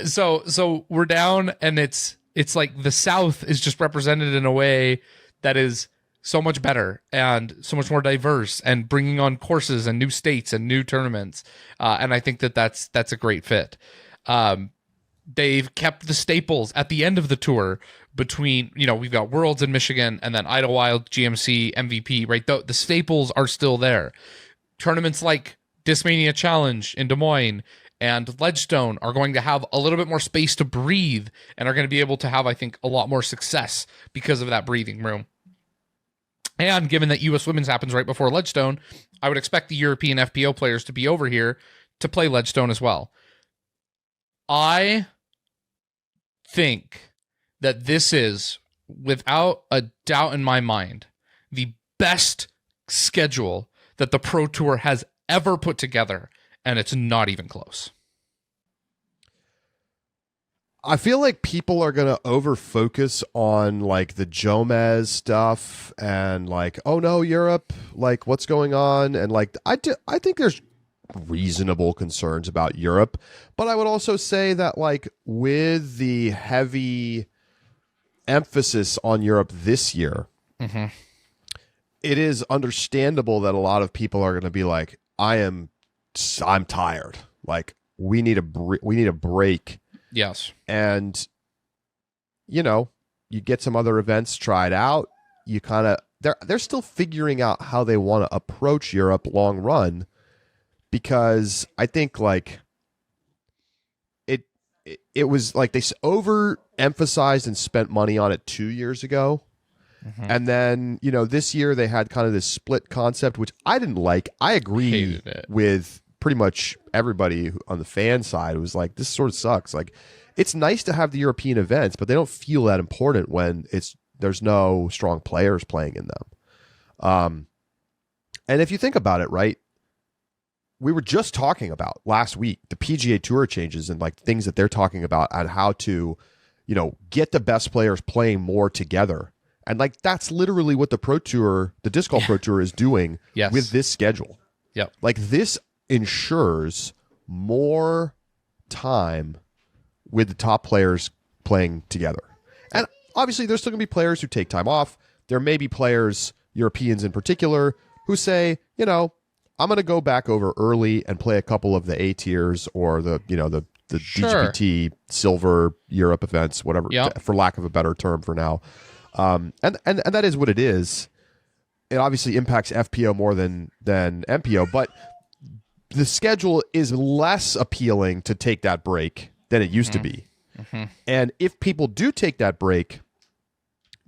So we're down, and it's like the South is just represented in a way that is so much better and so much more diverse, and bringing on courses and new states and new tournaments. And I think that's a great fit. They've kept the staples at the end of the tour between, we've got Worlds in Michigan and then Idlewild, GMC, MVP, right? The staples are still there. Tournaments like Discmania Challenge in Des Moines and Ledgestone are going to have a little bit more space to breathe and are going to be able to have, I think, a lot more success because of that breathing room. And given that US Women's happens right before Ledgestone, I would expect the European FPO players to be over here to play Ledgestone as well. I think that this is, without a doubt in my mind, the best schedule that the Pro Tour has ever put together, and it's not even close. I feel like people are going to over focus on like the Jomez stuff and like, oh no, Europe, like what's going on? And like, I think there's reasonable concerns about Europe, but I would also say that like with the heavy emphasis on Europe this year, it is understandable that a lot of people are going to be like, I'm tired. Like we need a break. Yes. And you get some other events tried out. You kind of they're still figuring out how they want to approach Europe long run, because I think like it was like they overemphasized and spent money on it 2 years ago. And then, this year they had kind of this split concept, which I didn't like. I agree with pretty much everybody on the fan side. It was like, this sort of sucks. Like, it's nice to have the European events, but they don't feel that important when there's no strong players playing in them. And if you think about it, right, we were just talking about last week the PGA Tour changes and like things that they're talking about on how to, get the best players playing more together. And like that's literally what the Disc Golf Pro Tour is doing with this schedule. Yep. Like this ensures more time with the top players playing together. And obviously there's still going to be players who take time off. There may be players, Europeans in particular, who say, I'm going to go back over early and play a couple of the A tiers or the DGPT Silver Europe events, whatever, for lack of a better term for now. And that is what it is. It obviously impacts FPO more than MPO, but the schedule is less appealing to take that break than it used to be. And if people do take that break,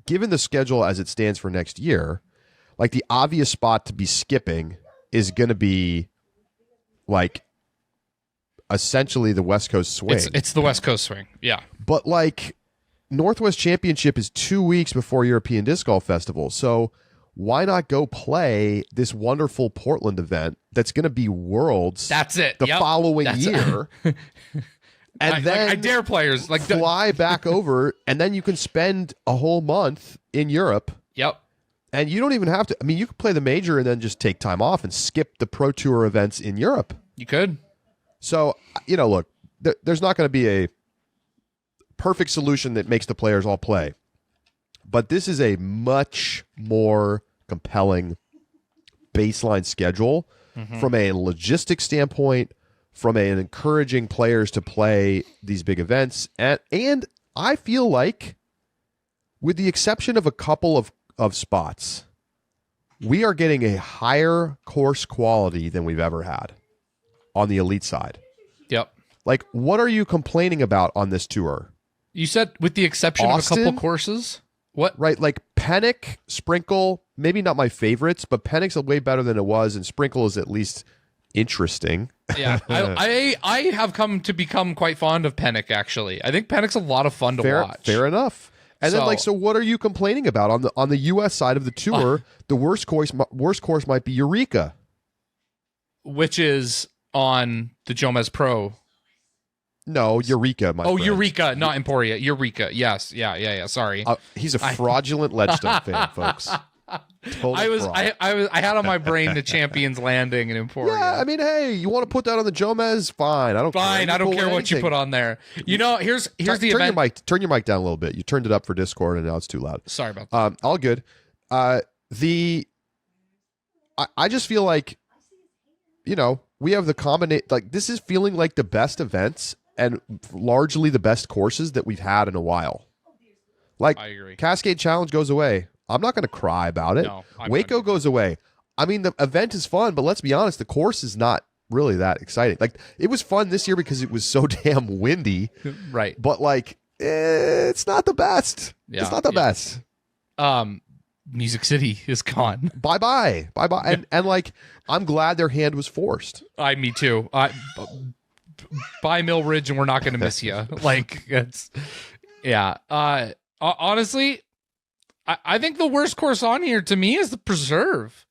given the schedule as it stands for next year, like the obvious spot to be skipping is going to be like essentially the West Coast swing. It's the West Coast swing. Yeah. But like Northwest Championship is 2 weeks before European Disc Golf Festival. So why not go play this wonderful Portland event that's going to be Worlds That's it. the following That's year? And then I dare players like fly back over, and then you can spend a whole month in Europe. Yep. And you don't even have to. I mean, you could play the major and then just take time off and skip the Pro Tour events in Europe. You could. So, look, there's not going to be a perfect solution that makes the players all play. But this is a much more compelling baseline schedule from a logistics standpoint, from an encouraging players to play these big events. And I feel like, with the exception of a couple of spots, we are getting a higher course quality than we've ever had on the elite side. Yep. Like, what are you complaining about on this tour? You said with the exception Austin? of a couple courses? What? Right, like Pennock, Sprinkle, maybe not my favorites, but Pennock's way better than it was, and Sprinkle is at least interesting. Yeah, I have come to become quite fond of Pennock, actually. I think Pennock's a lot of fun to watch. Fair enough. And then, so what are you complaining about on the U.S. side of the tour? The worst course might be Eureka, which is on the JomezPro. No, Eureka. My friend. Eureka, not Emporia. Eureka. Yes. Yeah. Sorry. He's a fraudulent Ledgestone fan, folks. I had on my brain the Champions Landing in Emporia. Yeah, I mean, hey, you want to put that on the Jomez? Fine. I don't care what you put on there. Here's the event. Turn your mic down a little bit. You turned it up for Discord, and now it's too loud. Sorry about that. All good. I just feel like, we have the combination. Like, this is feeling like the best events and largely the best courses that we've had in a while. Like, I agree. Cascade Challenge goes away. I'm not going to cry about it. No, Waco goes away. I mean, the event is fun, but let's be honest, the course is not really that exciting. Like, it was fun this year because it was so damn windy. Right. But, like, it's not the best. Yeah, it's not the best. Music City is gone. Bye-bye. And, like, I'm glad their hand was forced. Me too. Bye, Mill Ridge, and we're not going to miss you. Like, it's... Yeah. Honestly... I think the worst course on here to me is the Preserve.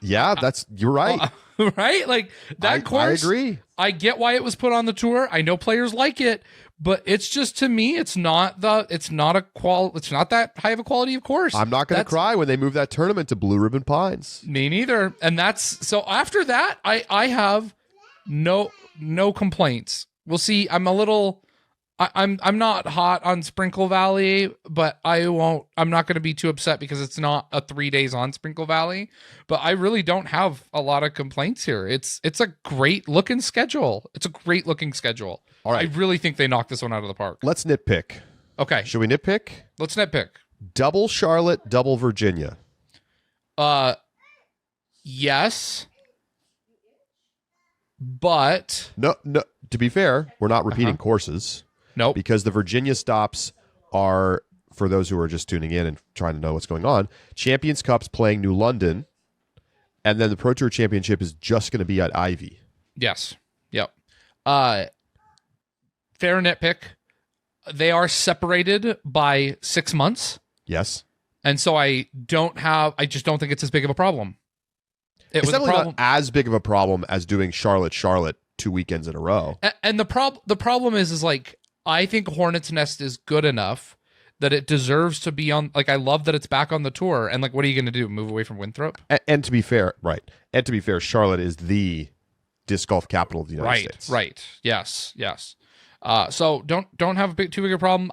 Yeah, you're right. Right? Like that course. I agree. I get why it was put on the tour. I know players like it, but it's just, to me, it's not that high of a quality of course. I'm not going to cry when they move that tournament to Blue Ribbon Pines. Me neither. And so after that, I have no complaints. We'll see. I'm not hot on Sprinkle Valley, but I'm not going to be too upset because it's not a 3 days on Sprinkle Valley, but I really don't have a lot of complaints here. It's a great looking schedule. All right. I really think they knocked this one out of the park. Let's nitpick. Okay. Should we nitpick? Let's nitpick. Double Charlotte, double Virginia. Yes. But no, to be fair, we're not repeating courses. Nope. Because the Virginia stops are, for those who are just tuning in and trying to know what's going on, Champions Cup's playing New London, and then the Pro Tour Championship is just going to be at Ivy. Yes. Yep. Fair nitpick. They are separated by 6 months. Yes. And so I just don't think it's as big of a problem. It's definitely not as big of a problem as doing Charlotte 2 weekends in a row. And the problem is like, I think Hornet's Nest is good enough that it deserves to be on. Like, I love that it's back on the tour. And like, what are you going to do? Move away from Winthrop? And to be fair, right. And to be fair, Charlotte is the disc golf capital of the United States. Right. Yes. So don't have too big a problem.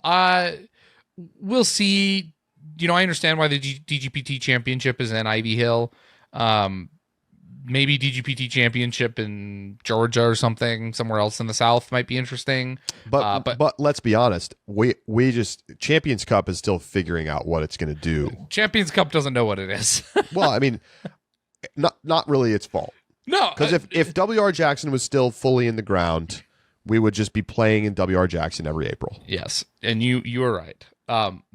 We'll see. I understand why the DGPT championship is in Ivy Hill. Maybe DGPT championship in Georgia or somewhere else in the South might be interesting. But let's be honest, we just Champions Cup is still figuring out what it's going to do. Champions Cup doesn't know what it is. Well, I mean, not really its fault. No, because if WR Jackson was still fully in the ground, we would just be playing in WR Jackson every April. Yes, and you are right.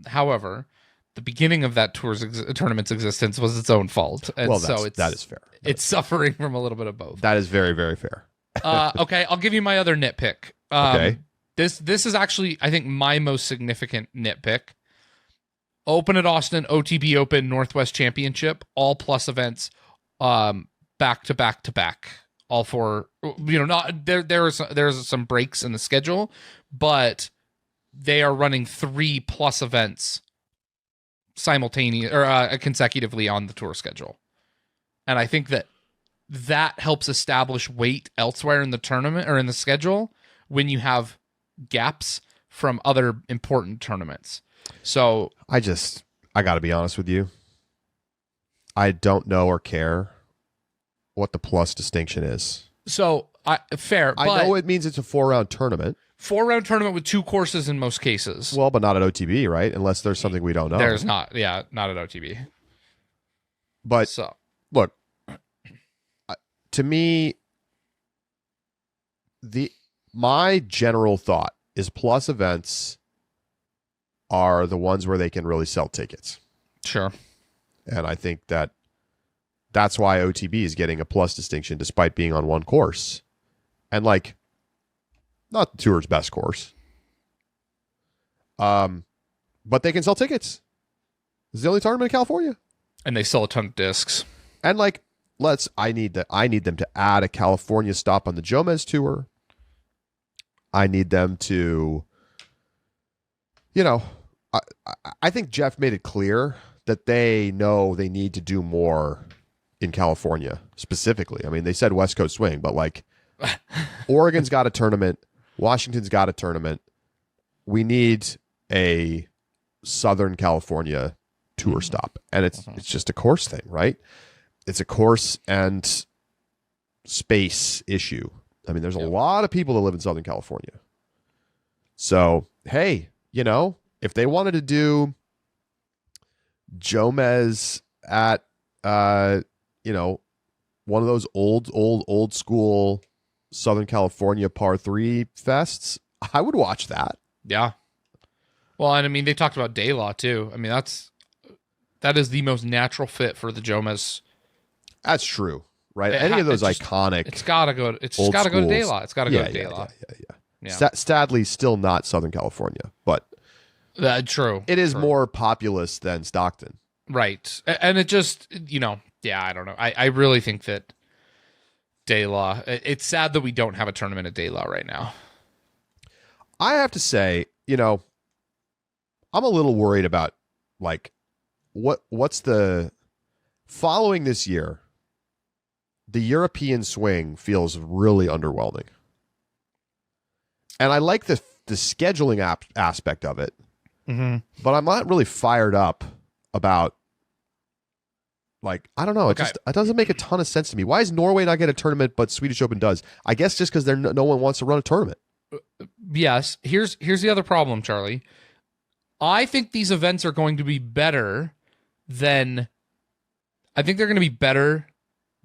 However, the beginning of that tournament's existence was its own fault, and that is fair. It's suffering from a little bit of both. That is very, very fair. Okay, I'll give you my other nitpick. Okay. This is actually, I think, my most significant nitpick. Open at Austin, OTB Open, Northwest Championship, all plus events, back to back to back. All four, not there's some breaks in the schedule, but they are running 3+ events simultaneous or consecutively on the tour schedule. And I think that helps establish weight elsewhere in the tournament or in the schedule when you have gaps from other important tournaments. So I got to be honest with you. I don't know or care what the plus distinction is. So fair. I know it means it's a 4-round tournament. 4-round tournament with 2 courses in most cases. Well, but not at OTB, right? Unless there's something we don't know. There's not. Yeah, not at OTB. But so look, to me, my general thought is plus events are the ones where they can really sell tickets. Sure. And I think that's why OTB is getting a plus distinction despite being on one course. And not the tour's best course. But they can sell tickets. It's the only tournament in California. And they sell a ton of discs. And I need them to add a California stop on the Jomez tour. I need them to, I think Jeff made it clear that they know they need to do more in California specifically. I mean, they said West Coast swing, but Oregon's got a tournament. Washington's got a tournament. We need a Southern California tour stop. And it's just a course thing, right? It's a course and space issue. I mean, there's a lot of people that live in Southern California. So, hey, if they wanted to do Jomez at, one of those old school Southern California par 3 fests, I would watch that. Yeah. Well, and I mean, they talked about De La too. I mean, that is the most natural fit for the Jomez. That's true, right? Any of those iconic. It's got to go to De La. It's got to go to De La. Yeah. Stadley's still not Southern California, but true. It is more populous than Stockton. Right. And it just, I don't know. I really think that De La, it's sad that we don't have a tournament at De La right now. I have to say, I'm a little worried about what's the following this year. The European swing feels really underwhelming. And I like the scheduling aspect of it, but I'm not really fired up about, I don't know. It doesn't make a ton of sense to me. Why does Norway not get a tournament, but Swedish Open does? I guess just because no one wants to run a tournament. Yes. Here's the other problem, Charlie. I think these events are going to be better than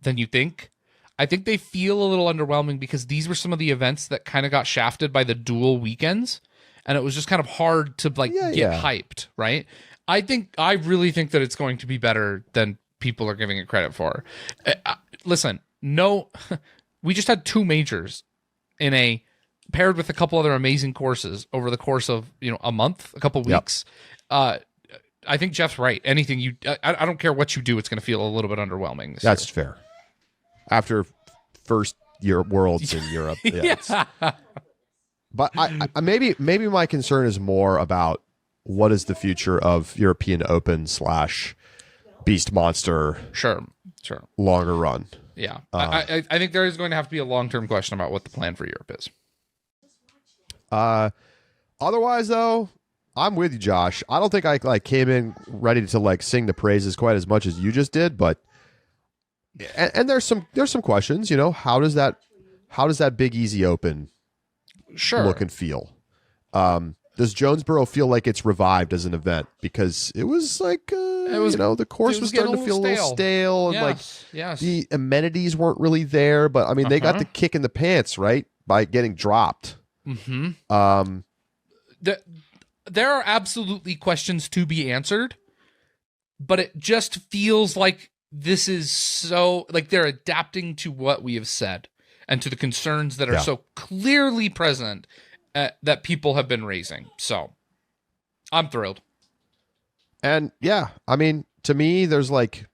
you think. I think they feel a little underwhelming because these were some of the events that kind of got shafted by the dual weekends, and it was just kind of hard to get hyped, right? I really think that it's going to be better than people are giving it credit for. Listen, we just had 2 majors paired with a couple other amazing courses over the course of a month, a couple weeks. Yep. I think Jeff's right. Anything I don't care what you do, it's going to feel a little bit underwhelming this year. That's fair. After first year Worlds in Europe, but I maybe my concern is more about what is the future of European Open / Beast Monster. Sure. Longer run. Yeah, I think there is going to have to be a long-term question about what the plan for Europe is. Otherwise, though, I'm with you, Josh. I don't think I came in ready to sing the praises quite as much as you just did, but and there's some questions. How does that Big Easy Open look and feel? Does JomezPro feel like it's revived as an event? Because it was the course was starting to feel a little stale, and the amenities weren't really there. But I mean, they got the kick in the pants, right, by getting dropped. Mm-hmm. There are absolutely questions to be answered, but it just feels like this is so they're adapting to what we have said. and to the concerns that are Yeah. so clearly present that people have been raising. So I'm thrilled. And yeah, I mean, to me, there's like,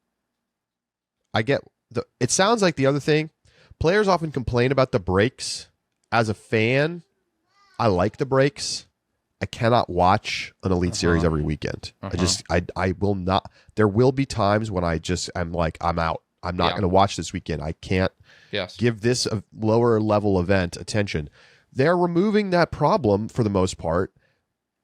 it sounds like the other thing, players often complain about the breaks. As a fan, I like the breaks. I cannot watch an Elite Series every weekend. I will not. There will be times when I'm like, I'm out. I'm not going to watch this weekend. I can't give this a lower level event attention. They're removing that problem for the most part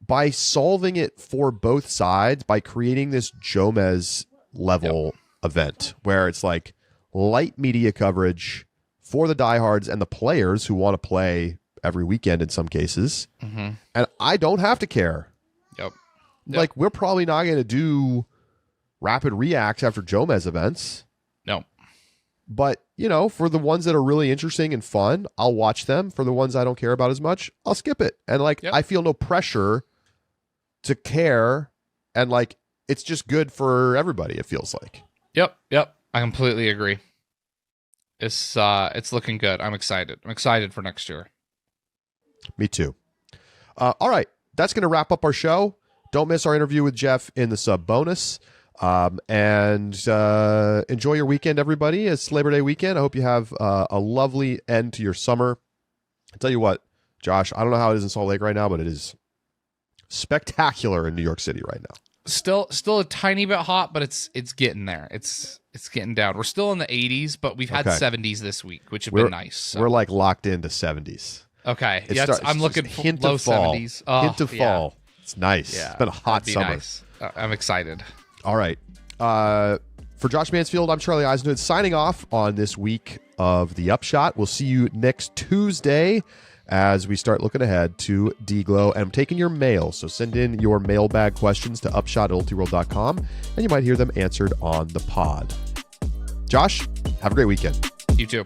by solving it for both sides by creating this Jomez level event where it's like light media coverage for the diehards and the players who want to play every weekend in some cases. And I don't have to care. Like, we're probably not going to do rapid reacts after Jomez events. No. But, you know, for the ones that are really interesting and fun, I'll watch them. For the ones I don't care about as much, I'll skip it. And like, I feel no pressure to care. And like, it's just good for everybody, it feels like. Yep. I completely agree. It's looking good. I'm excited. I'm excited for next year. Me too. All right. That's going to wrap up our show. Don't miss our interview with Jeff in the sub bonus. And enjoy your weekend, everybody. It's Labor Day weekend. I hope you have a lovely end to your summer. I'll tell you what, Josh, I don't know how it is in Salt Lake right now, but it is spectacular in New York City right now. Still a tiny bit hot, but it's getting there. It's getting down. We're still in the 80s, but we've had 70s this week, which have been nice. So. We're like locked into 70s. Okay. I'm looking for hint low of fall. 70s. Oh, hint of fall. It's nice. Yeah, it's been a hot summer. Nice. I'm excited. All right. For Josh Mansfield, I'm Charlie Eisenhood signing off on this week of the Upshot. We'll see you next Tuesday as we start looking ahead to D-Glow. And I'm taking your mail, so send in your mailbag questions to upshot@ultiworld.com, and you might hear them answered on the pod. Josh, have a great weekend. You too.